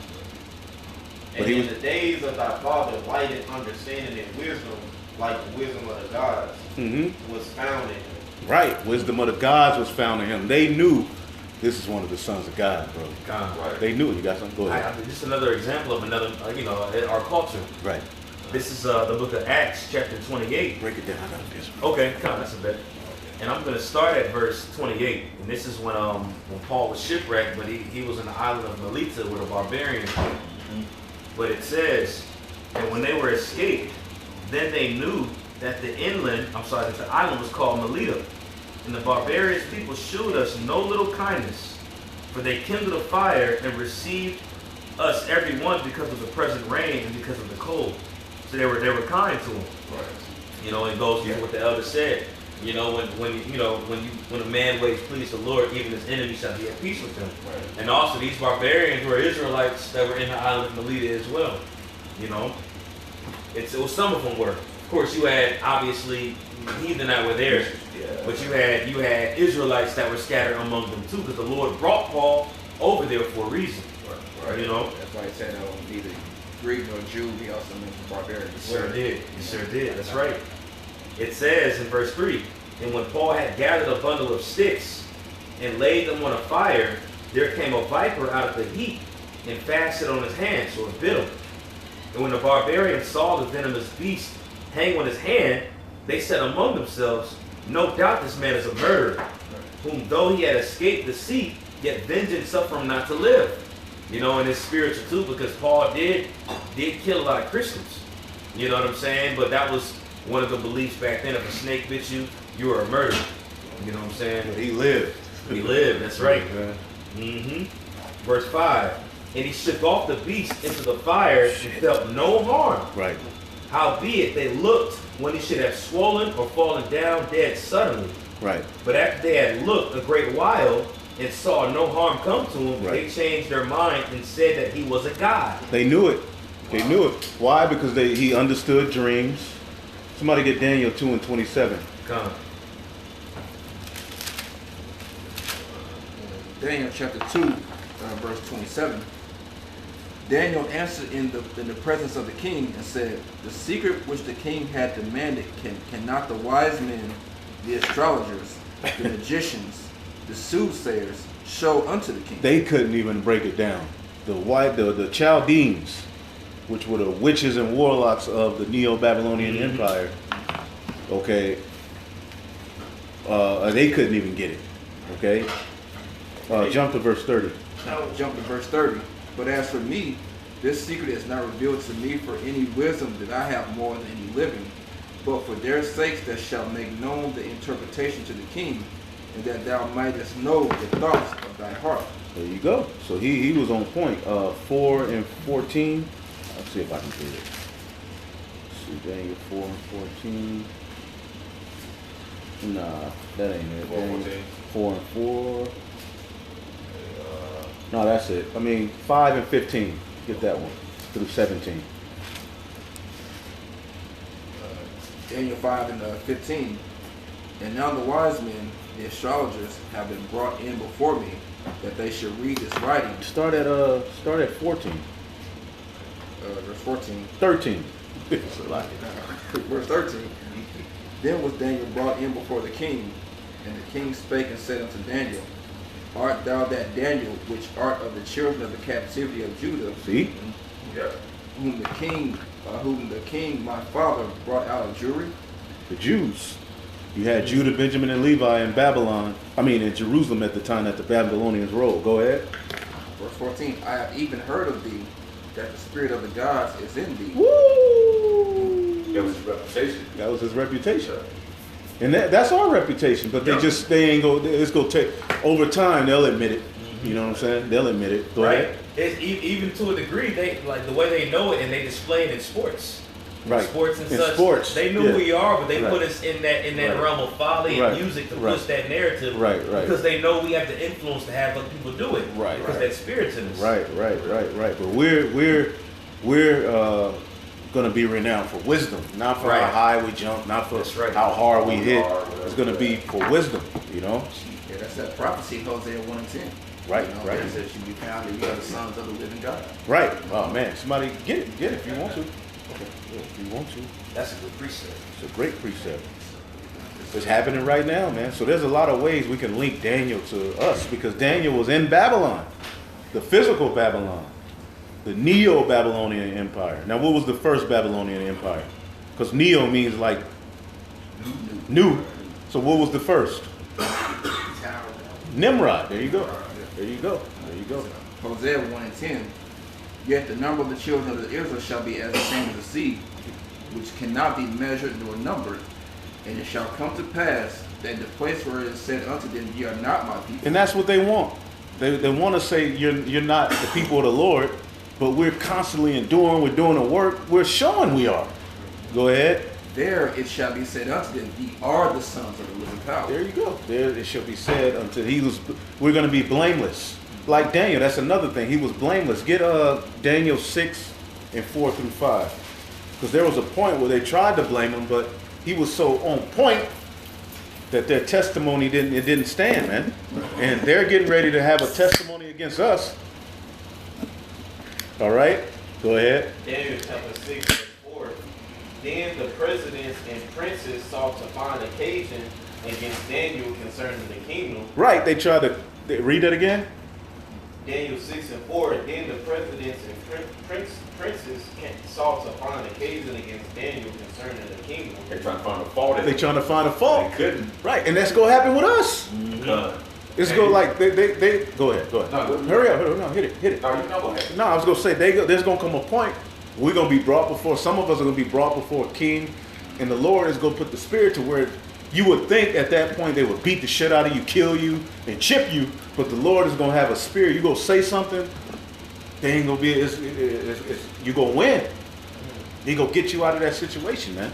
And in the days of thy father, light and understanding and wisdom, like the wisdom of the gods, was found in him. Right. Wisdom of the gods was found in him. They knew this is one of the sons of God, bro. Right. They knew it. You got something? Go ahead. This is another example of another, in our culture. Right. This is the book of Acts, chapter 28. Break it down. I got a piece. Okay, that's a bit. And I'm going to start at verse 28. And this is when Paul was shipwrecked, but he was in the island of Melita with a barbarian. But it says, and when they were escaped, then they knew that the island was called Melita. And the barbarian people shewed us no little kindness, for they kindled a fire and received us every one because of the present rain and because of the cold. So they were kind to him. Right. It goes with what the elder said. When a man ways please the Lord, even his enemy shall be at peace with him. Right. And also these barbarians were Israelites that were in the island of Melita as well. Some of them were. Of course, you had obviously heathen that were there, but you had Israelites that were scattered among them too, because the Lord brought Paul over there for a reason. You know? That's why he said neither Greek nor Jew. He also mentioned barbarian. He sure did. He sure did. That's right. It says in verse 3, and when Paul had gathered a bundle of sticks and laid them on a fire, there came a viper out of the heat and fastened on his hand, so it bit him. And when the barbarians saw the venomous beast hang on his hand, they said among themselves, no doubt this man is a murderer, whom though he had escaped the sea, yet vengeance suffer him not to live. You know, and it's spiritual too, because Paul did kill a lot of Christians. You know what I'm saying? But that was one of the beliefs back then. If a snake bit you, you were a murderer. You know what I'm saying? But he lived. He lived, that's right. Yeah. Verse 5, and he shook off the beast into the fire and felt no harm. Right. Howbeit they looked when he should have swollen or fallen down dead suddenly. Right. But after they had looked a great while and saw no harm come to him, Right. they changed their mind and said that he was a god. They knew it. They knew it. Why? Because he understood dreams. Somebody get Daniel 2:27. Come. Daniel chapter 2, verse 27. Daniel answered in the presence of the king and said, the secret which the king had demanded cannot the wise men, the astrologers, the magicians, the soothsayers show unto the king. They couldn't even break it down. The Chaldeans, which were the witches and warlocks of the Neo-Babylonian Empire, okay, they couldn't even get it. Okay, jump to verse 30. Jump to verse 30. But as for me, this secret is not revealed to me for any wisdom that I have more than any living, but for their sakes that shall make known the interpretation to the king, and that thou mightest know the thoughts of thy heart. There you go. So he was on point. 4 and 14. I'll see if I can get it. Let's see, Daniel 4 and 14. Nah, that ain't it. 4 and 14. 4 and 4. No, that's it. I mean, 5 and 15. Get that one. Through 17. Daniel 5 and 15. And now the wise men, the astrologers, have been brought in before me, that they should read this writing. Start at 14. Verse 14. 13. Verse 13. Then was Daniel brought in before the king, and the king spake and said unto Daniel, art thou that Daniel which art of the children of the captivity of Judah? See? Yeah. Whom the king my father brought out of Jewry? The Jews. You had Judah, Benjamin, and Levi in Babylon. I mean, in Jerusalem at the time that the Babylonians ruled. Go ahead. Verse 14. I have even heard of thee, that the spirit of the gods is in thee. Woo! That was his reputation. That was his reputation. And that's our reputation. But they ain't go. It's gonna take over time. They'll admit it. You know what I'm saying? They'll admit it. Go ahead. It's, even to a degree, they like the way they know it, and they display it in sports. Right. Sports and In such. sports, They knew who we are, but they Right. put us in that Right. realm of folly Right. and music to Right. push that narrative. Right. Because they know we have the influence to have other people do it. Right. Because Right. that spirit's in us. Right. But we're gonna be renowned for wisdom, not for Right. how high we jump, not for That's right. how hard we hit. It's gonna be for wisdom. You know. Yeah, that's that prophecy, Hosea 1 and 10. Right. You know, Right. It says you be found that you are the sons of the living God. Right. Oh man, somebody get it if you want to. Yeah, if you want to. That's a good precept. It's a great precept. It's happening right now, man. So there's a lot of ways we can link Daniel to us, because Daniel was in Babylon, the physical Babylon, the Neo-Babylonian Empire. Now, what was the first Babylonian Empire? Because Neo means like new. So what was the first? Nimrod. There you go. There you go. There you go. Hosea 1 and 10. Yet the number of the children of Israel shall be as the sand of the sea, which cannot be measured nor numbered. And it shall come to pass that the place where it is said unto them, ye are not my people. And that's what they want. They want to say you're not the people of the Lord, but we're constantly enduring. We're doing the work. We're showing we are. Go ahead. There it shall be said unto them, ye are the sons of the living power. There you go. There it shall be said unto we're going to be blameless. Like Daniel, that's another thing. He was blameless. Get Daniel 6 and 4 through 5. Because there was a point where they tried to blame him, but he was so on point that their testimony didn't stand, man. And they're getting ready to have a testimony against us. All right, go ahead. Daniel chapter 6, verse 4. Then the presidents and princes sought to find occasion against Daniel concerning the kingdom. Right, they tried to read that again. Daniel 6 and 4. Then the presidents and princes sought to find occasion against Daniel concerning the kingdom. They trying to find a fault. They trying to find a fault. They couldn't. Right, and that's gonna happen with us. None. It's go like they go ahead. No, Hurry up, no, hit it. No, you know, go ahead. No, I was gonna say there's gonna come a point we're gonna be brought before. Some of us are gonna be brought before a king, and the Lord is gonna put the spirit to where you would think at that point they would beat the shit out of you, kill you, and chip you. But the Lord is gonna have a spirit. You go say something, they ain't gonna be. You gonna win. He gonna get you out of that situation, man.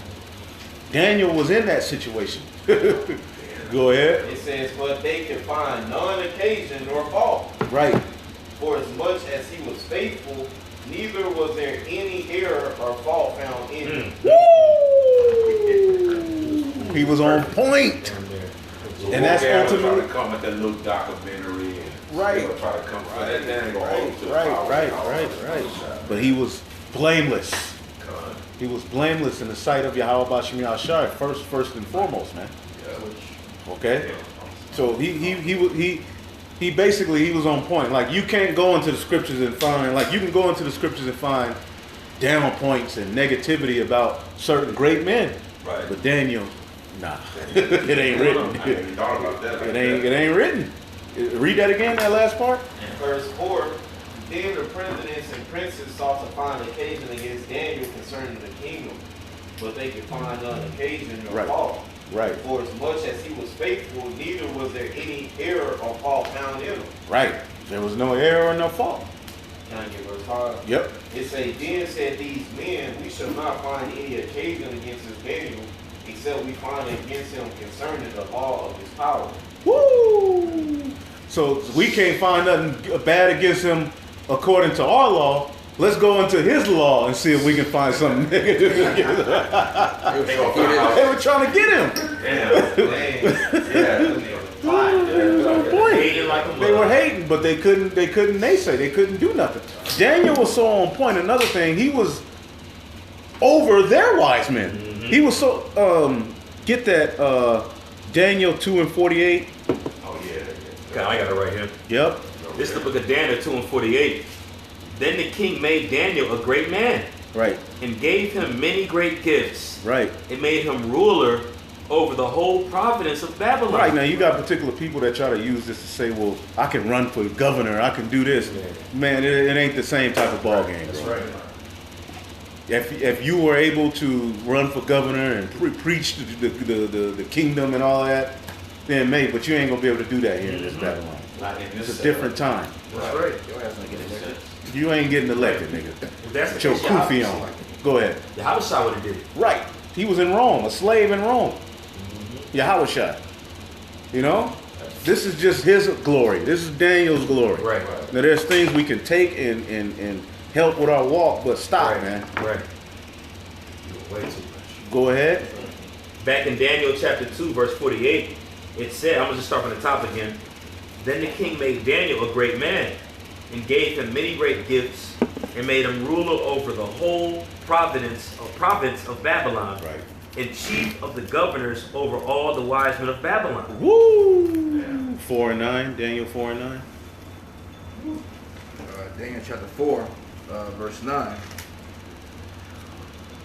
Daniel was in that situation. Go ahead. It says, but they could find none occasion nor fault. Right. For as much as he was faithful, neither was there any error or fault found in him. He was on point. So And that's trying ultimately to come at that little documentary and Right. they'll try to come right that ain't gonna hold you to the power. Right. But he was blameless. He was blameless in the sight of Yahweh Bashim Yahshai, first and foremost, man. Okay? So he basically was on point. Like you can't go into the scriptures and find, like you can go into the scriptures and find down points and negativity about certain great men. Right. But Daniel, nah. It ain't written. I ain't thought about that. Like It ain't written. Read that again, that last part. Verse 4. Then the presidents and princes sought to find occasion against Daniel concerning the kingdom, but they could find none occasion nor Right. fault. Right. For as much as he was faithful, neither was there any error or fault found in him. Right. There was no error or no fault. Can I get verse 5? Yep. It say, then said these men, we shall not find any occasion against this Daniel, except we find against him concerning the law of his power. Woo! So we can't find nothing bad against him according to our law. Let's go into his law and see if we can find something negative against him. They were trying to get him. They were hating, but they couldn't naysay. They couldn't do nothing. Daniel was so on point. Another thing, he was over their wise men. Mm-hmm. He was so get that Daniel 2:48. Oh yeah. Okay, I got it right here. Yep. This is the book of Daniel 2:48. Then the king made Daniel a great man. Right. And gave him many great gifts. Right. And made him ruler over the whole province of Babylon. Right, now you got particular people that try to use this to say, well, I can run for governor, I can do this. Man, it ain't the same type of ball game. That's bro. right. If you were able to run for governor and preach the kingdom and all that, then maybe, but you ain't gonna be able to do that here in this Babylon. Not in this It's a different time. That's right. Your ass gonna get elected. You ain't getting elected, nigga. If that's the With your case, kufi on. Go ahead. Yahushua would have did it. Right. He was in Rome, a slave in Rome. Yahushua. You know? This is just his glory. This is Daniel's glory. Right. Now there's things we can take and help with our walk, but stop, Right. man. Right. Way too much. Go ahead. Back in Daniel chapter 2, verse 48, it said, I'm going to just start from the top again. Then the king made Daniel a great man and gave him many great gifts and made him ruler over the whole province of Babylon. Right. And chief of the governors over all the wise men of Babylon. Woo! 4:9, Daniel 4:9. Daniel chapter 4, verse 9.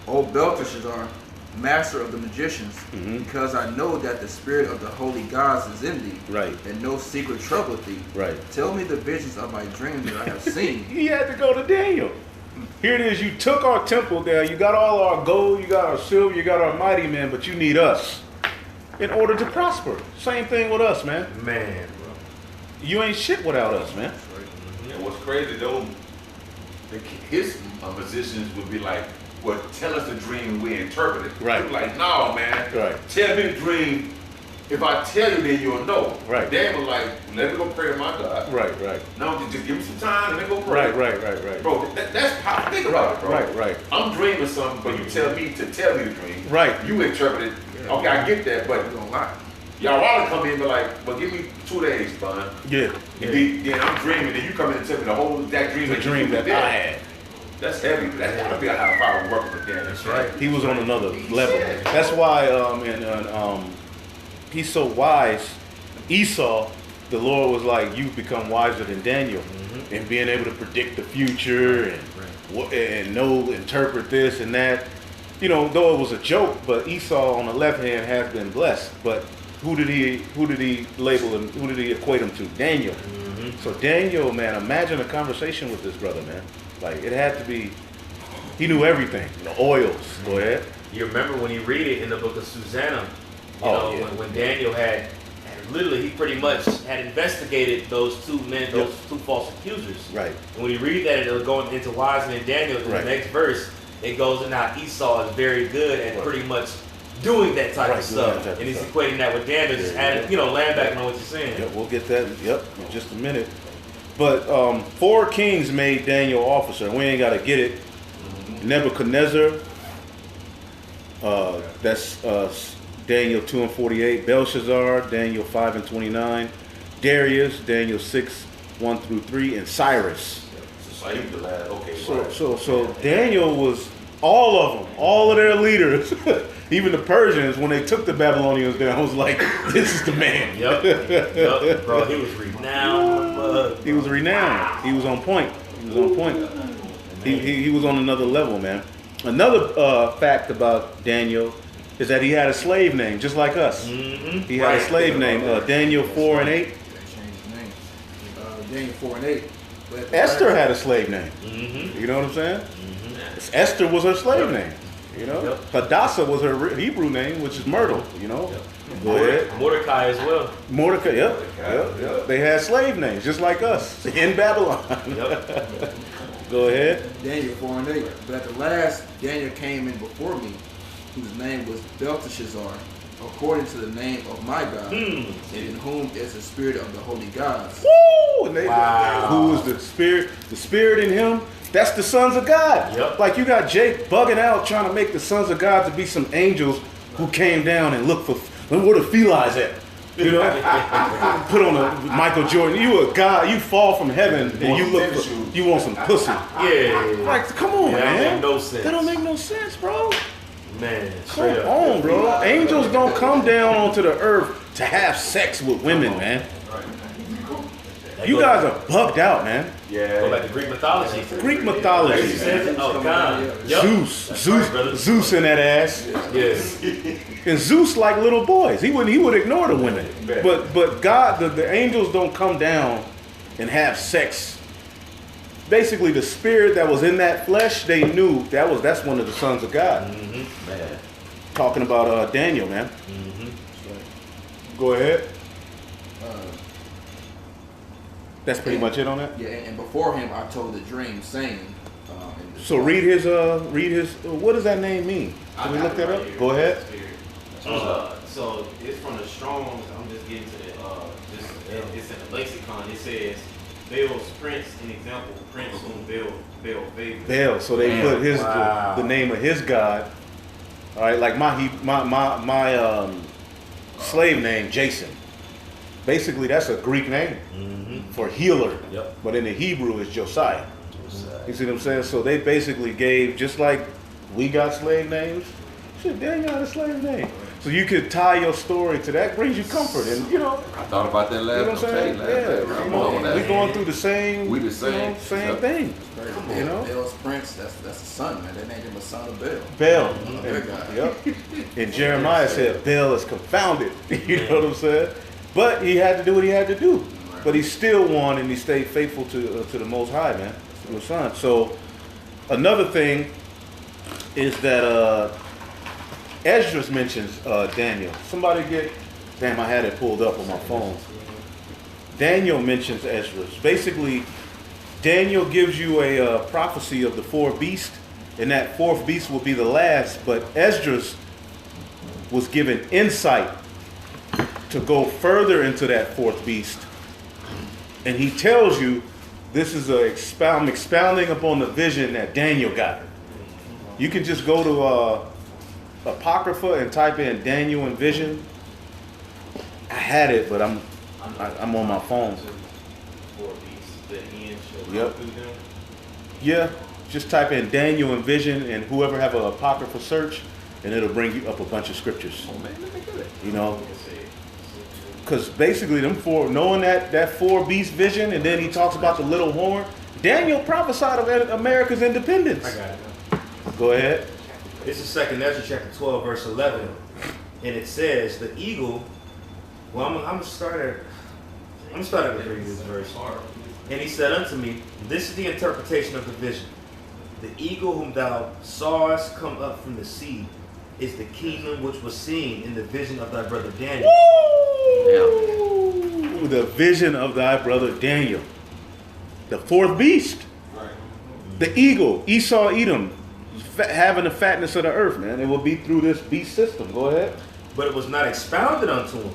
O Belteshazzar, master of the magicians, because I know that the spirit of the holy gods is in thee, Right. and no secret troubleth thee. Right. Tell me the visions of my dreams that I have seen. He had to go to Daniel. Here it is, you took our temple down, you got all our gold, you got our silver, you got our mighty men, but you need us in order to prosper. Same thing with us, man. Man, bro. You ain't shit without us, man. And what's crazy though, his positions would be like, well, tell us the dream and we interpret it. Right. He'd be like, no, man. Right. Tell me the dream. If I tell you, then you'll know. Right. Dad was like, let me go pray to my God. Right. No, just give me some time and let me go pray. Right. Bro, that's how, think about it, bro. Right. I'm dreaming something, but you tell me to tell me the dream. Right. You interpret it. Okay, I get that, but You don't lie. y'all want to come in and be like, well, give me 2 days, son. Yeah. And then I'm dreaming, and you come in and tell me the whole that dream The that dream you that did. I had. That's heavy. That's gotta be a high power working with Daniel. That's right. He was on another level. That's why, he's so wise. Esau, the Lord was like, "You've become wiser than Daniel, and being able to predict the future and interpret this and that." You know, though it was a joke, but Esau on the left hand has been blessed. But who did he label him? Who did he equate him to? Daniel. So Daniel, man, imagine a conversation with this brother, man. Like, it had to be. He knew everything. The oils. Go ahead. You remember when you read it in the book of Susanna, when Daniel had literally, he pretty much had investigated those two men, those two false accusers. Right. And when you read that, it'll go into wiser than Daniel. In the next verse, it goes into how Esau is very good at pretty much doing that type of stuff. And he's equating that with Daniel, just adding, land back on what you're saying. Yeah, we'll get that, in just a minute. But 4 kings made Daniel officer. We ain't got to get it. Nebuchadnezzar, that's Daniel 2:48. Belshazzar, Daniel 5:29. Darius, Daniel 6:1-3, and Cyrus. So Daniel was all of them, all of their leaders. Even the Persians, when they took the Babylonians down, was like, "This is the man." Yep, bro, he was renowned. He was renowned. He was on point. He was on another level, man. Another fact about Daniel is that he had a slave name, just like us. He had a slave name, Daniel 4:8. They changed the name. Daniel 4:8. Esther had a slave name. You know what I'm saying? Esther was her slave name. You know, Hadassah was her Hebrew name, which is Myrtle. You know, go ahead. Mordecai as well. Mordecai, yep. They had slave names, just like us in Babylon. Go ahead. Daniel 4:8. But at the last, Daniel came in before me, whose name was Belteshazzar, according to the name of my God, and in whom is the spirit of the holy gods. Woo! And who is the spirit? The spirit in him. That's the sons of God. Yep. Like you got Jake bugging out trying to make the sons of God to be some angels who came down and looked for where the felines at. You know, put on a Michael Jordan. You a God, you fall from heaven and you look for, you want some pussy. Yeah. Like, come on, man. That don't make no sense. That don't make no sense, bro. Man, Come on, bro. Angels don't come down onto the earth to have sex with women, man. You guys are bugged out, man. Go back to Greek mythology. Greek mythology. Oh, God. Zeus in that ass. Yes. And Zeus like little boys. He would ignore the women. But God, the angels don't come down and have sex. Basically, the spirit that was in that flesh, they knew that's one of the sons of God. Man. Talking about Daniel, man. Go ahead. That's pretty much it on that. Yeah, and before him, I told the dream, saying. So read his. What does that name mean? Can we look that up? Go ahead. So it's from the Strong's. I'm just getting to the. It's in the lexicon. It says, "Baal's prince, an example, prince whom Baal favored." Baal. So they put the name of his god. All right, like my slave name, Jason. Basically, that's a Greek name for healer. But in the Hebrew, it's Josiah. You see what I'm saying? So they basically gave, just like we got slave names, shit, Daniel had a slave name. So you could tie your story to that, brings you comfort. And, you know. I thought about that last night. We're going through the same, we the same, same thing. You know? Baal's prince, that's a son, man. They named him a son of Baal. Baal. And Jeremiah said, Baal is confounded. You know what I'm saying? But he had to do what he had to do. But he still won, and he stayed faithful to the Most High, man, to his son. So another thing is that Esdras mentions Daniel. Somebody damn, I had it pulled up on my phone. Daniel mentions Esdras. Basically, Daniel gives you a prophecy of the 4 beasts, and that 4th beast will be the last. But Esdras was given insight to go further into that 4th beast. And he tells you, this is I'm expounding upon the vision that Daniel got. You can just go to Apocrypha and type in Daniel and vision. I had it, but I'm on my phone. Yep. Yeah, just type in Daniel and vision, and whoever have an apocryphal search, and it'll bring you up a bunch of scriptures. Oh man, let me do it. You know, because basically them four, knowing that four beast vision, and then he talks about the little horn. Daniel prophesied of America's independence. I got it. Go ahead. This is 2nd Ezra chapter 12, verse 11. And it says, the eagle, well, I'm going to start at the previous verse. And he said unto me, this is the interpretation of the vision. The eagle whom thou sawest come up from the sea is the kingdom which was seen in the vision of thy brother Daniel. Woo! The vision of thy brother Daniel. The fourth beast. Right. The eagle, Esau, Edom, having the fatness of the earth, man. It will be through this beast system. Go ahead. But it was not expounded unto him.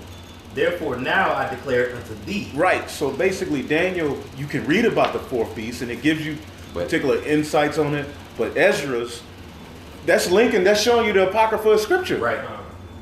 Therefore now I declare it unto thee. Right. So basically, Daniel, you can read about the fourth beast, and it gives you particular insights on it. But Ezra's, that's linking, that's showing you the apocrypha of scripture. Right.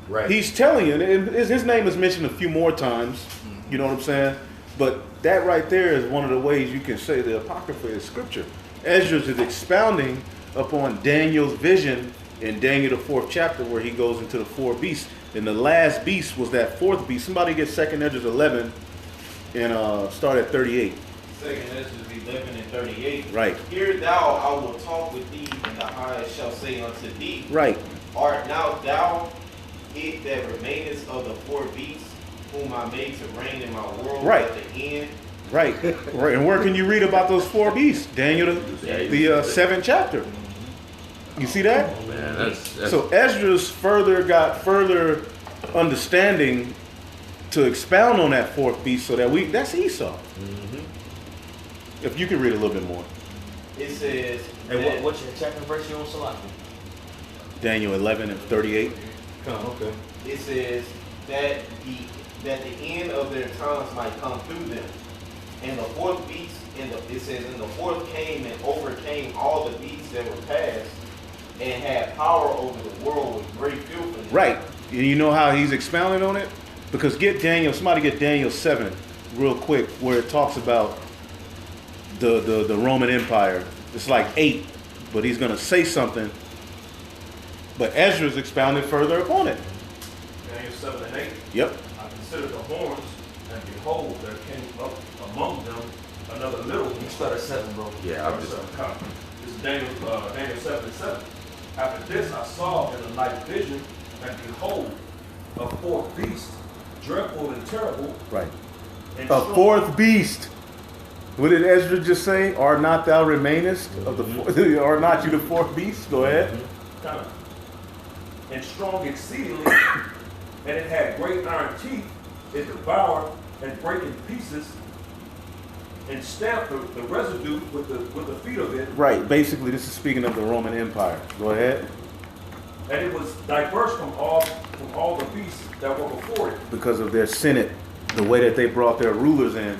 Right. He's telling you, and his name is mentioned a few more times. You know what I'm saying? But that right there is one of the ways you can say the apocrypha is scripture. Ezra's is expounding upon Daniel's vision in Daniel the 4th chapter, where he goes into the four beasts. And the last beast was that fourth beast. Somebody get 2nd Ezra 11 and start at 38. 2nd Ezra 11 and 38. Right. Hear thou, I will talk with thee, and the highest shall say unto thee, Right. art now thou it that remainest of the four beasts, whom I made to reign in my world Right. at the end? Right. Right. And where can you read about those four beasts? Daniel the 7th chapter. You see that? Oh, man, that's So Ezra's got further understanding to expound on that fourth beast, so that that's Esau. If you could read a little bit more. It says, And that- what's your chapter and verse you on Salaki? Daniel 11 and 38. Okay. it says that the end of their times might come through them. And the fourth beast, it says, and the fourth came and overcame all the beasts that were past, and had power over the world with great filthiness. Right. And you know how he's expounding on it? Because somebody get Daniel 7 real quick, where it talks about the Roman Empire. It's like 8, but he's going to say something. But Ezra's expounding further upon it. Daniel 7 and 8. Yep. I considered the horns, and behold, there came up among them another little one. You start at 7, bro. yeah. I'm just This is Daniel 7 and 7. After this I saw in the night vision, and behold, a fourth beast, dreadful and terrible, Right. and A strong. fourth beast. What did Ezra just say? Are not thou remainest of the? Are not you the fourth beast? Go ahead. Kind of, and strong exceedingly, and it had great iron teeth. It devoured and brake in pieces, and stamped the residue with the feet of it. Right. Basically, this is speaking of the Roman Empire. Go ahead. And it was diverse from all the beasts that were before it. Because of their senate, the way that they brought their rulers in.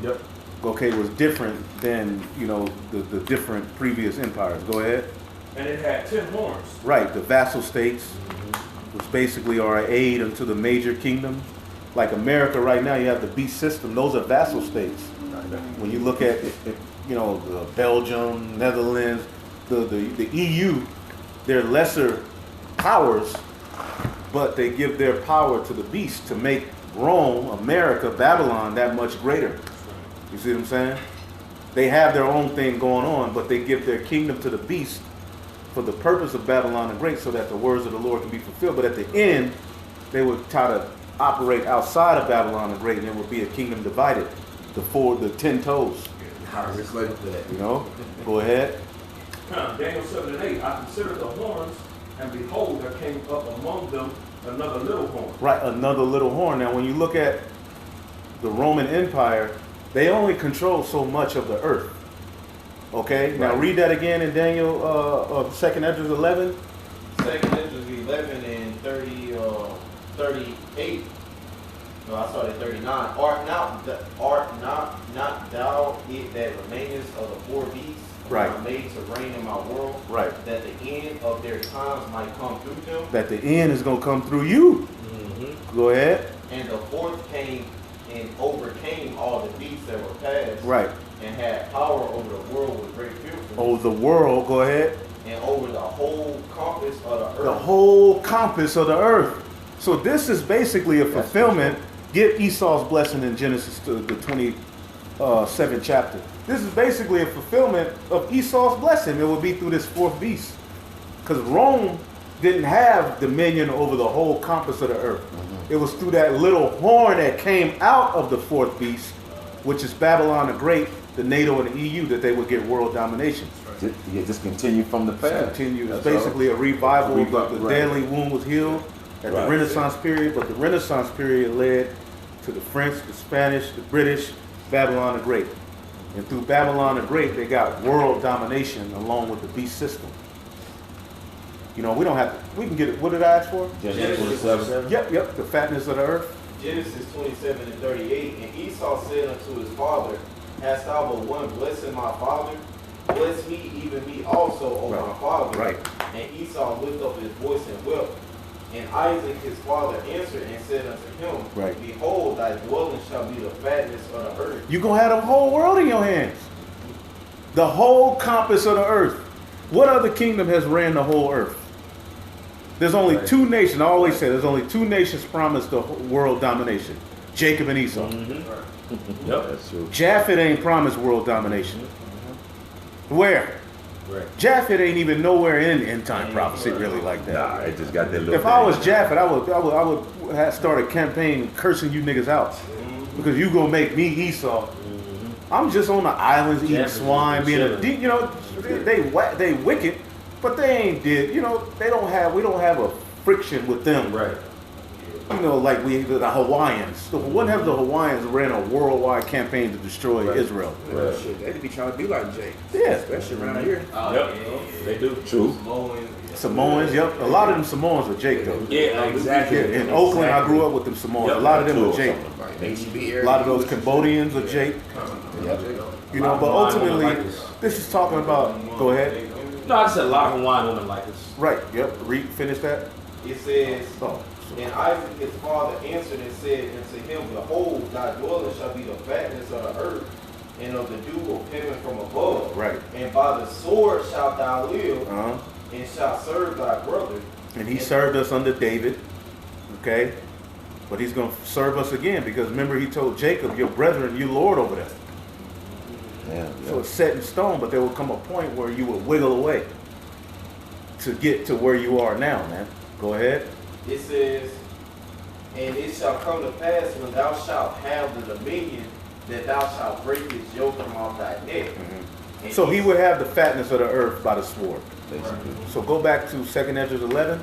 Yep. Okay, was different than the different previous empires. Go ahead. And it had 10 horns. Right. The vassal states, which basically are an aid unto the major kingdoms. Like America right now, you have the beast system. Those are vassal states. When you look at the Belgium, Netherlands, the EU, they're lesser powers, but they give their power to the beast to make Rome, America, Babylon that much greater. You see what I'm saying? They have their own thing going on, but they give their kingdom to the beast for the purpose of Babylon the Great, so that the words of the Lord can be fulfilled. But at the end, they would try to operate outside of Babylon the Great, and it would be a kingdom divided. The 10 toes. Go ahead. Daniel 7 and 8. I considered the horns, and behold, there came up among them another little horn. Right, another little horn. Now, when you look at the Roman Empire, they only control so much of the earth. Okay? Now, read that again in Daniel, 2nd Ezra 11. 2nd Ezra 11 and 38. No, I started 39. Art not thou it that remainest of the four beasts, whom Right. I made to reign in my world, Right. that the end of their times might come through them? That the end is going to come through you. Go ahead. And the fourth came and overcame all the beasts that were past, Right. and had power over the world with great fearfulness. Oh, the world, go ahead. and over the whole compass of the earth. The whole compass of the earth. So this is basically a fulfillment. Get Esau's blessing in Genesis to the 27th chapter. This is basically a fulfillment of Esau's blessing. It will be through this fourth beast. Because Rome didn't have dominion over the whole compass of the earth. It was through that little horn that came out of the fourth beast, which is Babylon the Great, the NATO and the EU, that they would get world domination. Just continue from the past. Continue. It's That's basically a revival. The Right. deadly wound was healed at the Right. Renaissance period, but the Renaissance period led to the French, the Spanish, the British, Babylon the Great. And through Babylon the Great, they got world domination along with the beast system. You know, we don't have to, we can get it. What did I ask for? Genesis 27. Yep, the fatness of the earth. Genesis 27 and 38. And Esau said unto his father, Hast thou but one blessing my father? Bless me, even me also, O my father. Right. And Esau lifted up his voice and wept. And Isaac his father answered and said unto him, Right. Behold, thy dwelling shall be the fatness of the earth. You're going to have the whole world in your hands. The whole compass of the earth. What other kingdom has ran the whole earth? There's only two nations. I always say there's only two nations promised the world domination. Jacob and Esau. Yep. That's true. Japhet ain't promised world domination. Where? Right. Japhet ain't even nowhere in end time prophecy really like that. Nah, it just got that little. If I was Japhet, I would have started a campaign cursing you niggas out. Because you gonna make me Esau. I'm just on the islands eating Japhet swine, is being a, chilling. you know, they wicked, but they ain't did, you know, we don't have a friction with them. Right. You know, like the Hawaiians. What have the Hawaiians ran a worldwide campaign to destroy Israel? Right. Shit, they be trying to be like Jake. Yeah. Especially around here. Yep. They do. True. Samoans, yep. A lot of them Samoans are Jake though. Yeah, exactly. Yeah, in Oakland, I grew up with them Samoans. Yep. A lot of them are Jake. Right. HB A area. lot of those Cambodians are Jake. You know, but ultimately, this is talking about. Go ahead. No, I just said a lot of Hawaiian women like us. Right. Yep. Finish that. It says, Oh. And Isaac his father answered and said unto him, Behold, thy dwelling shall be the fatness of the earth, and of the dew of heaven from above. Right. And by the sword shalt thou live, Uh-huh. and shalt serve thy brother. And he served us under David. Okay. But he's going to serve us again because remember he told Jacob, your brethren, you lord over them. Yeah, So it's set in stone, but there will come a point where you will wiggle away to get to where you are now, man. Go ahead. It says, And it shall come to pass when thou shalt have the dominion, that thou shalt break his yoke from off thy neck. And So he would have the fatness of the earth by the sword. basically. So go back to 2nd Ezra 11.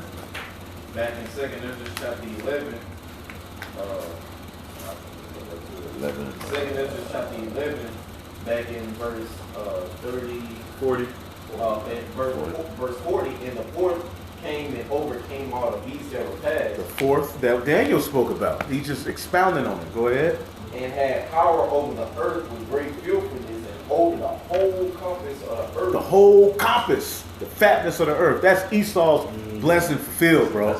Back in 2nd Ezra chapter 11, 11. 2nd Ezra chapter 11, back in verse 30, 40. in verse 40, and the fourth came and overcame all the beasts that were The passed, fourth that Daniel spoke about. He's just expounding on it. Go ahead. and had power over the earth with great fearfulness, and over the whole compass of the earth. The whole compass, the fatness of the earth. That's Esau's blessing fulfilled, bro.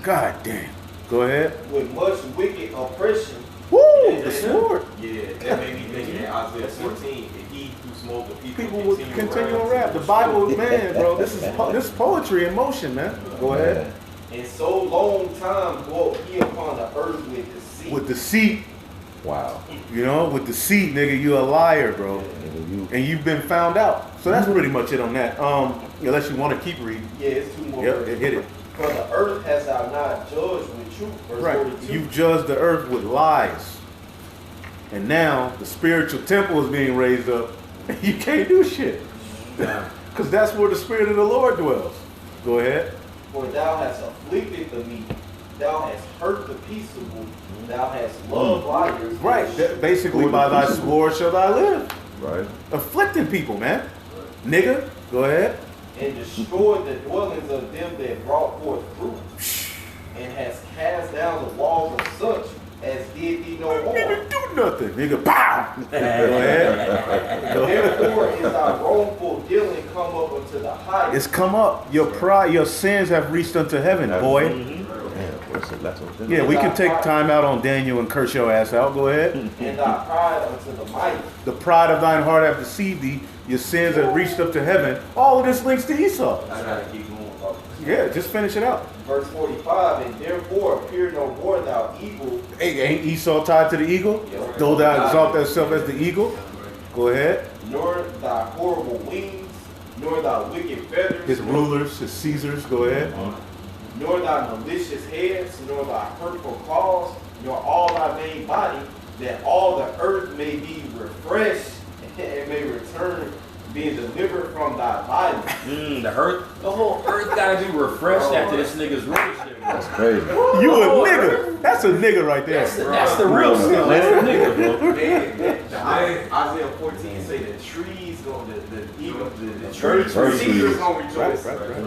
God damn. Go ahead. With much wicked oppression. Woo! The sword. Yeah, that made me think in Isaiah 14, and he who smote the People would continue to rap. The Bible, man, bro. This is poetry in motion, man. Go ahead. And so long time dwelt he upon the earth with deceit. With deceit, Wow. you know, with deceit, nigga, you a liar, bro. Nigga, you. And you've been found out. So that's pretty much it on that. Unless you want to keep reading. Yeah, it's two more Yep, verses. it hit it. For the earth hast thou not judged with truth. Verse Right. 42. You've judged the earth with lies. And now the spiritual temple is being raised up. And you can't do shit. Because that's where the Spirit of the Lord dwells. Go ahead. For thou hast afflicted the meek, thou hast hurt the peaceable, thou hast loved liars. Right. Basically, by thy sword shall thou live. Right. Afflicting people, man. Nigga, go ahead. And destroyed the dwellings of them that brought forth fruit, and hast cast down the walls of such as did thee no You didn't harm. even do nothing, nigga. Pow! Go ahead. Go ahead. Therefore is thy wrongful dealing come up unto the height, It's come up. Your pride, your sins have reached unto heaven, boy. Damn, that's what Yeah, we can take time out on Daniel and curse your ass out. Go ahead. and thy pride unto the mighty. The pride of thine heart hath deceived thee. your sins have reached up to heaven. All of this links to Esau. I gotta keep going. Yeah, just finish it out. Verse 45, and therefore appear no more thou evil. Hey, ain't Esau tied to the eagle? Yeah. Though thou exalt thyself as the eagle. Go ahead. Nor thy horrible wings, nor thy wicked feathers, His rulers, his Caesars. Go ahead. nor thy malicious heads, nor thy hurtful claws, nor all thy vain body, that all the earth may be refreshed and may return, being delivered from thy violence. The whole earth gotta be refreshed after this nigga's rulership. That's crazy. You a nigga. That's a nigga right there. That's the real skill. That's the nigga, bro. Isaiah 14 say the trees going the Fir trees trees. gonna rejoice. Right. And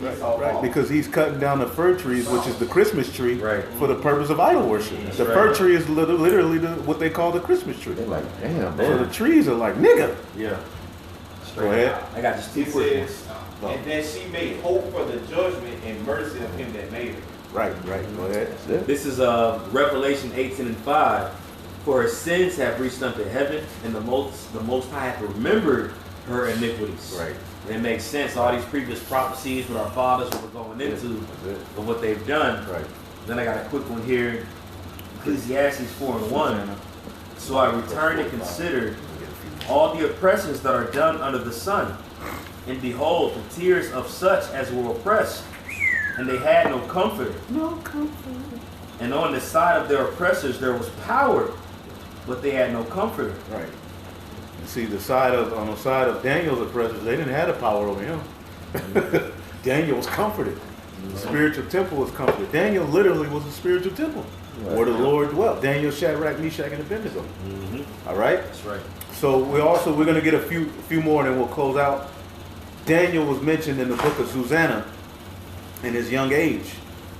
when Esau Right, falls. because he's cutting down the fir trees, which is the Christmas tree, Right. for the purpose of idol worship. The fir tree is literally what they call the Christmas tree. They're like, damn, So the man. trees are like, nigga. Yeah. Go ahead. I got just two It quick says, ones. and that she may hope for the judgment and mercy of him that made her. Right. Go ahead. That's it. This is Revelation 18:5. For her sins have reached unto heaven, and the Most High hath remembered her iniquities. Right. And it makes sense. All these previous prophecies with our fathers what we're going into, That's it. of what they've done. Right. Then I got a quick one here. Ecclesiastes 4:1. So I returned and considered all the oppressions that are done under the sun, and behold, the tears of such as were oppressed, and they had no comforter. No comfort. And on the side of their oppressors there was power, but they had no comforter. Right. You see, on the side of Daniel's oppressors, they didn't have the power over him. Daniel was comforted. The spiritual temple was comforted. Daniel literally was a spiritual temple where the Lord dwelt. Daniel, Shadrach, Meshach, and Abednego. All right. That's right. So we're gonna get a few more, and then we'll close out. Daniel was mentioned in the book of Susanna in his young age.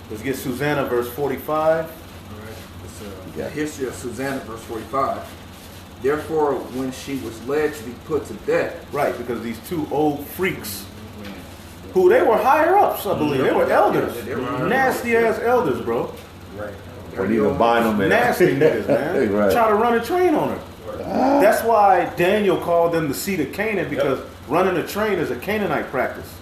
Let's get Susanna, verse 45. It's the history of Susanna, verse 45. Therefore, when she was led to be put to death, Right, because these two old freaks, who they were higher ups, I believe. They were elders. Yeah, they were higher Nasty ass elders, bro. Right. Don't even bind them in. Nasty niggas, man. Right. Try to run a train on her. That's why Daniel called them the seed of Canaan, because running a train is a Canaanite practice.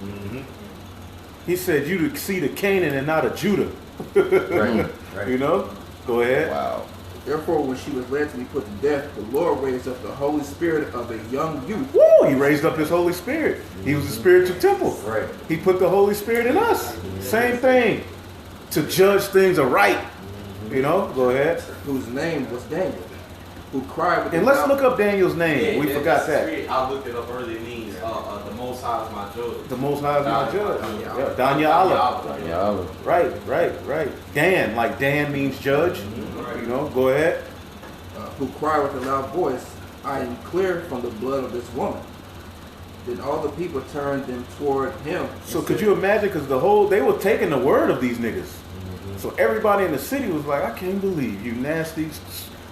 He said, you the seed of Canaan and not a Judah. Right. You know? Go ahead. Wow. therefore, when she was led to be put to death, the Lord raised up the Holy Spirit of a young youth. Woo! He raised up his Holy Spirit. He was the spiritual temple. Right. He put the Holy Spirit in us. Same thing. To judge things aright. You know? Go ahead. Whose name was Daniel, who cried with And a let's loud- look up Daniel's name. Yeah, We forgot that. I looked it up earlier. It means the Most High is my judge. The Most High is my judge. Daniel. Yeah, Daniel Allah. Yeah. Right. Dan, like Dan means judge. You know, go ahead. who cried with a loud voice, I am clear from the blood of this woman. Then all the people turned them toward him. and So could said, you imagine? Because they were taking the word of these niggas. So everybody in the city was like, I can't believe you nasty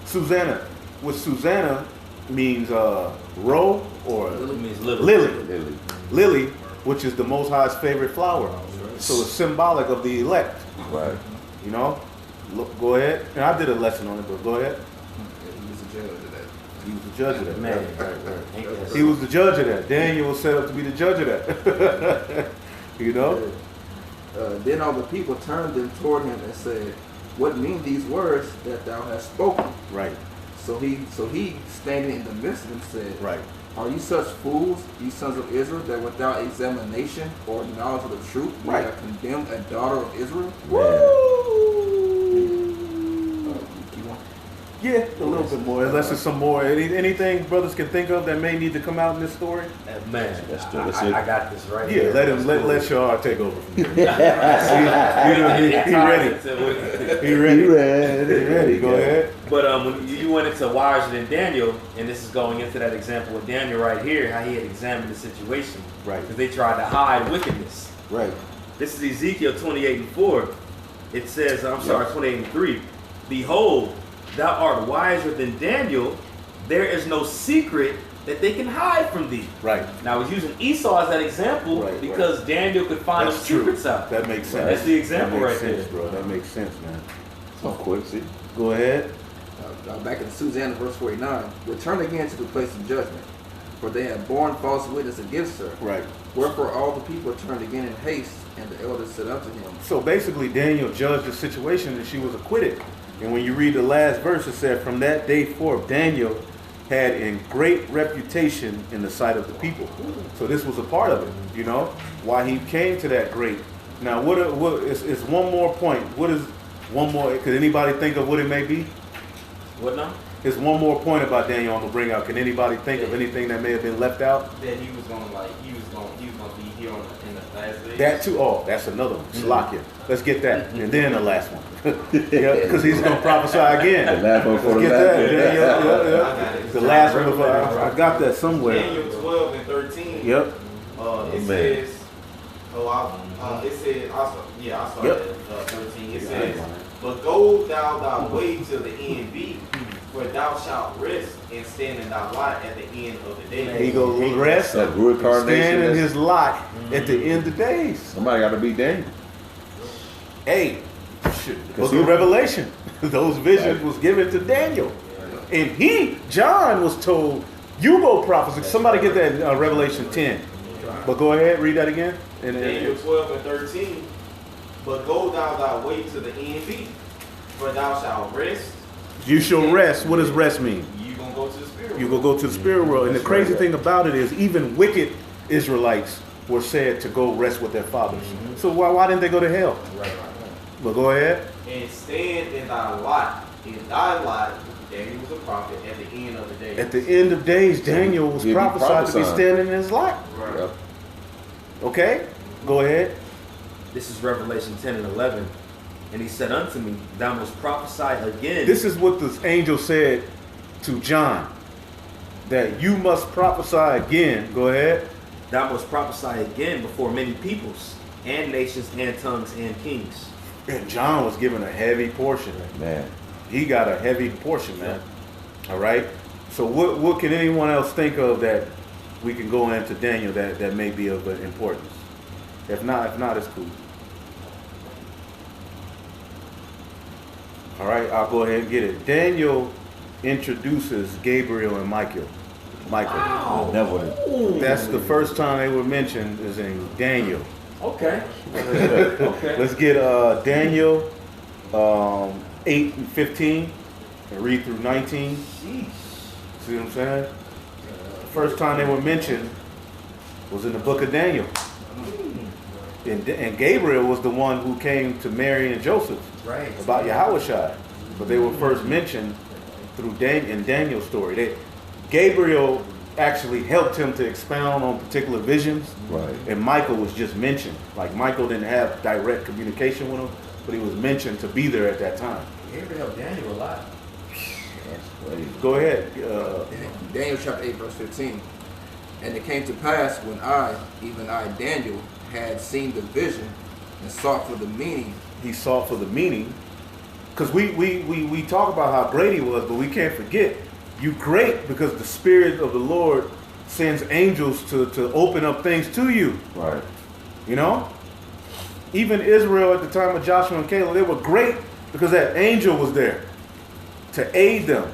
Susanna. What Susanna means roe or Lily means little. lily. Lily, which is the Most High's favorite flower. So it's symbolic of the elect. Right. You know? Look, go ahead. And I did a lesson on it, but go ahead. He was the judge of that. He was the judge of that. Man. Right. Ain't that He was the judge of that. Daniel was set up to be the judge of that. You know? Then all the people turned them toward him and said, what mean these words that thou hast spoken? Right. So he standing in the midst of them said, Right. Are you such fools, ye sons of Israel, that without examination or knowledge of the truth, you Right. have condemned a daughter of Israel? Keep on. Yeah, a little bit more. Unless there's some more. Anything brothers can think of that may need to come out in this story? Man, That's I got this right Yeah, here. let Shar take over from here. He ready. He ready. Go ahead. But when you went into wiser than Daniel, and this is going into that example with Daniel right here, how he had examined the situation. Right. Because they tried to hide wickedness. Right. This is Ezekiel 28:4. It says, 28:3. Behold, thou art wiser than Daniel. There is no secret that they can hide from thee. Right. Now, I was using Esau as that example Right, because Daniel could find those That's true. secrets out. That makes sense. That's the example that makes right sense, there. bro. That makes sense, man. So quick, see? Go ahead. Back in Susanna, verse 49. Return again to the place of judgment. for they have borne false witness against her. Right. Wherefore all the people turned again in haste, and the elders said unto him, So basically, Daniel judged the situation and she was acquitted. And when you read the last verse, it said, from that day forth, Daniel had in great reputation in the sight of the people. So this was a part of it, you know, why he came to that great. Now, what is one more point? What is one more? Could anybody think of what it may be? What now? There's one more point about Daniel I'm gonna bring out. Can anybody think of anything that may have been left out? That he was gonna he was gonna be here in the last days. That too. Oh, that's another one. Slakia. Let's get that, and then the last one. Yeah, because he's gonna prophesy again. The last one for Let's the get that. last. Yeah. The last one before I got that somewhere. Daniel 12 and 13. Yep. It says, it said, I saw Yep. that 13. It says, but go thou thy way till the end be, for thou shalt rest and stand in thy lot at the end of the day. He go rest, That reincarnation. stand in that's- his lot at the end of days. Somebody got to be Daniel. Hey, Book of Revelation. Those visions was given to Daniel, and John was told, "You go prophesy." Somebody get that in Revelation 10. But go ahead, read that again. Daniel 12 and 13. But go thou thy way to the end be, for thou shalt rest. You shall rest. What does rest mean? You gonna go to the spirit. You will go to the spirit world. And the crazy thing about it is, even wicked Israelites were said to go rest with their fathers. So why didn't they go to hell? Right. But go ahead. And stand in thy lot. In thy lot, Daniel was a prophet at the end of the day. At the end of days, Daniel was He'll be prophesied to be prophesying. standing in his lot. Right. Yep. Okay? Go ahead. This is Revelation 10 and 11. And he said unto me, thou must prophesy again. This is what the angel said to John, that you must prophesy again. Go ahead. Thou must prophesy again before many peoples and nations and tongues and kings. And John was given a heavy portion. Man. He got a heavy portion, man. All right. So what can anyone else think of that we can go into Daniel that may be of importance? If not, it's cool. All right, I'll go ahead and get it. Daniel introduces Gabriel and Michael. Wow. Never. That's the first time they were mentioned is in Daniel. Okay. Okay. Let's get Daniel 8 and 15 and read through 19. See what I'm saying? The first time they were mentioned was in the book of Daniel. And Gabriel was the one who came to Mary and Joseph Right. about Yahushua. But they were first mentioned through in Daniel's story. Gabriel actually helped him to expound on particular visions. Right. And Michael was just mentioned. Like Michael didn't have direct communication with him, but he was mentioned to be there at that time. Gabriel helped Daniel a lot. That's crazy. Go ahead. Daniel chapter 8, verse 15. And it came to pass when even I, Daniel, had seen the vision and sought for the meaning. He sought for the meaning. Because we talk about how great he was, but we can't forget, you great because the Spirit of the Lord sends angels to open up things to you. Right. You know? Even Israel at the time of Joshua and Caleb, they were great because that angel was there to aid them.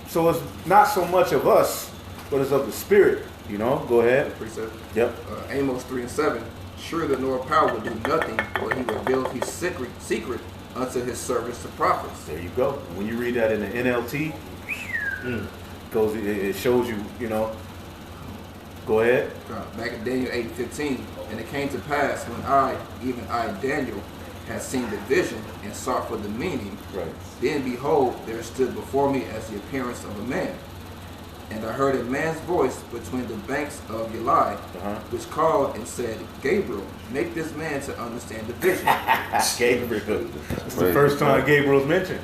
So it's not so much of us, but it's of the Spirit. You know? Go ahead. Precept. Yep. Amos 3 and 7. Surely the Lord power will do nothing, but he revealed his secret unto his servants the prophets. There you go. When you read that in the NLT, it shows you, you know. Go ahead. Back in Daniel 8:15, and it came to pass when even I, Daniel, had seen the vision and sought for the meaning. Right. Then behold, there stood before me as the appearance of a man. And I heard a man's voice between the banks of Gilead, which called and said, Gabriel, make this man to understand the vision. Gabriel. It's the first time Gabriel's mentioned.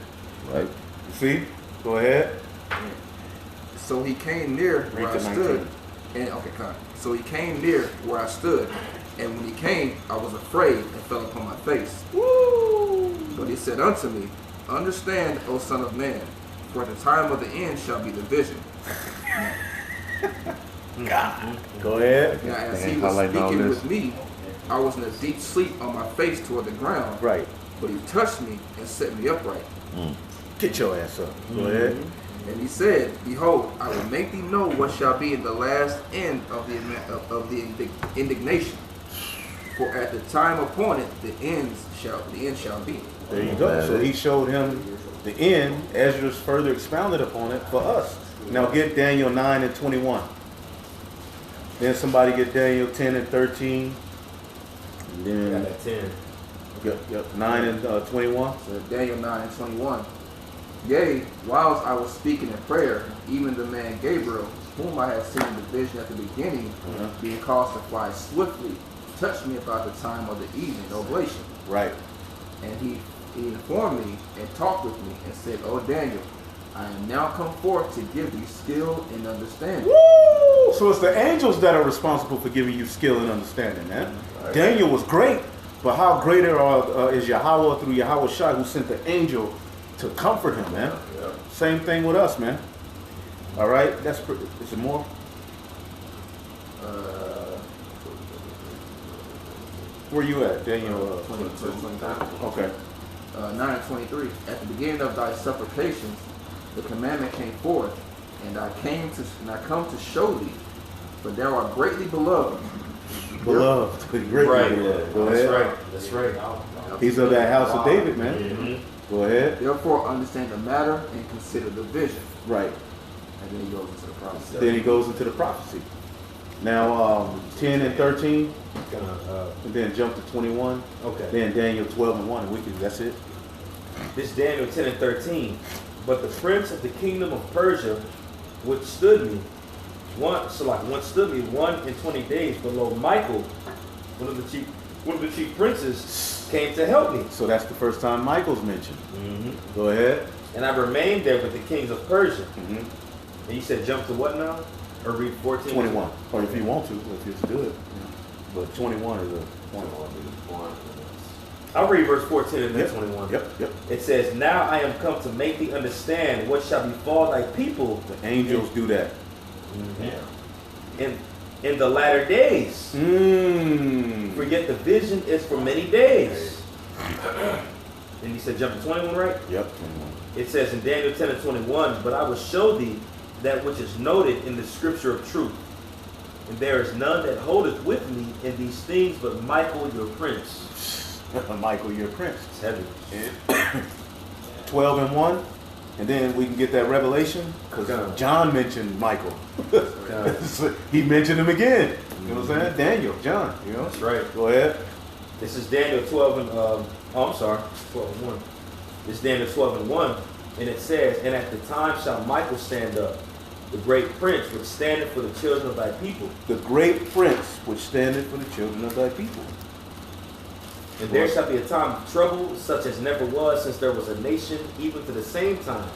Right. See? Go ahead. So he came near where I stood. So he came near where I stood, and when he came, I was afraid and fell upon my face. Woo! But he said unto me, understand, O son of man, for the time of the end shall be the vision. God. Go ahead. Now, as They he ain't was highlighting all speaking this. with me, I was in a deep sleep on my face toward the ground. Right. But he touched me and set me upright. Get your ass up. Go ahead. And he said, Behold, I will make thee know what shall be in the last end of the indignation. For at the time appointed, the end shall be. There you go. So he showed him the end. Ezra's further expounded upon it for us. Now get Daniel 9 and 21. Then somebody get Daniel 10 and 13. And then Got that 10. Yep, 9 and 21. So Daniel 9 and 21. Yea, whilst I was speaking in prayer, even the man Gabriel, whom I had seen in the vision at the beginning, being caused to fly swiftly, touched me about the time of the evening oblation. Right. And he informed me and talked with me and said, O Daniel, I am now come forth to give thee skill and understanding. Woo! So it's the angels that are responsible for giving you skill and understanding, man. Right. Daniel was great, but how greater is Yahweh through Yahweh Shai, who sent the angel to comfort him, man. Yeah. Same thing with us, man. All right, is it more? Where you at, Daniel? 22, 23. Okay. 9 and 23. At the beginning of thy supplications, the commandment came forth, and I come to show thee, for thou art greatly beloved. Beloved, greatly Right. beloved. Go That's ahead. right. That's right. He's of that house of David, man. Mhm. Go ahead. Therefore understand the matter and consider the vision. Right. And then he goes into the prophecy. Then he goes into the prophecy. Now 10 and 13, and then jump to 21. Okay. Then Daniel 12 and 1, and that's it. This Daniel 10 and 13. But the prince of the kingdom of Persia withstood me. Withstood me 1 and 20 days. But lo, Michael, one of the chief princes, came to help me. So that's the first time Michael's mentioned. Mm-hmm. Go ahead. And I remained there with the kings of Persia. Mm-hmm. And you said jump to what now? Or read 14? 21. Or if you want to, if it's good. But 21 is a point. I'll read verse 14 and then 21. Yep. It says, Now I am come to make thee understand what shall befall thy people. The angels do that. In the latter days. For yet the vision is for many days. Then he said jump to 21, right? Yep, 21. It says in Daniel 10 and 21, But I will show thee that which is noted in the scripture of truth. And there is none that holdeth with me in these things but Michael your prince. Michael, your prince. It's heavy. 12 and 1. And then we can get that revelation. Because John mentioned Michael. He mentioned him again. You know what I'm saying? Daniel, John. You know? That's right. Go ahead. This is Daniel 12 and, 12 and 1. This is Daniel 12 and 1. And it says, And at the time shall Michael stand up, the great prince which standeth for the children of thy people. The great prince which standeth for the children of thy people. And there shall be a time of trouble, such as never was since there was a nation, even to the same time.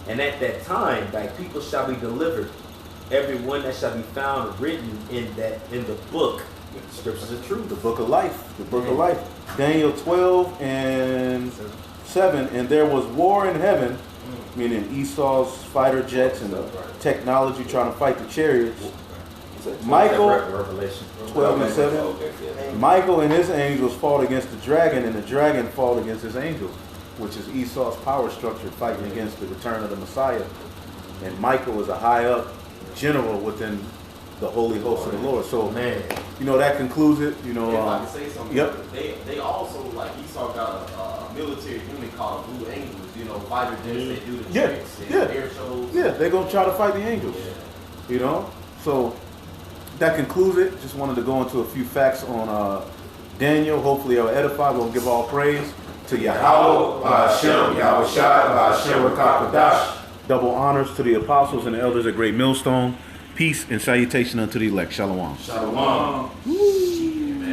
And at that time thy people shall be delivered, every one that shall be found written in the book. The scriptures are true. The book of life. The book of life. Daniel 12 and 7. And there was war in heaven, meaning Esau's fighter jets and the technology trying to fight the chariots. Michael, 12 and 7. Michael and his angels fought against the dragon, and the dragon fought against his angels, which is Esau's power structure fighting against the return of the Messiah. And Michael was a high up general within the holy host of the Lord. So, Man. you know, that concludes it. You know, If I can say something, yep. they also, like Esau got a military unit called Blue Angels, you know, fighter jets, they do the tricks and air shows. Yeah, they're going to try to fight the angels. You know? So, that concludes it. Just wanted to go into a few facts on Daniel. Hopefully I'll edify. We'll give all praise to Yahweh, Ba'ashem, Yahweh Shai, Ba'ashem, Rakakadash. Double honors to the apostles and the elders at Great Millstone. Peace and salutation unto the elect. Shalom. Shalom.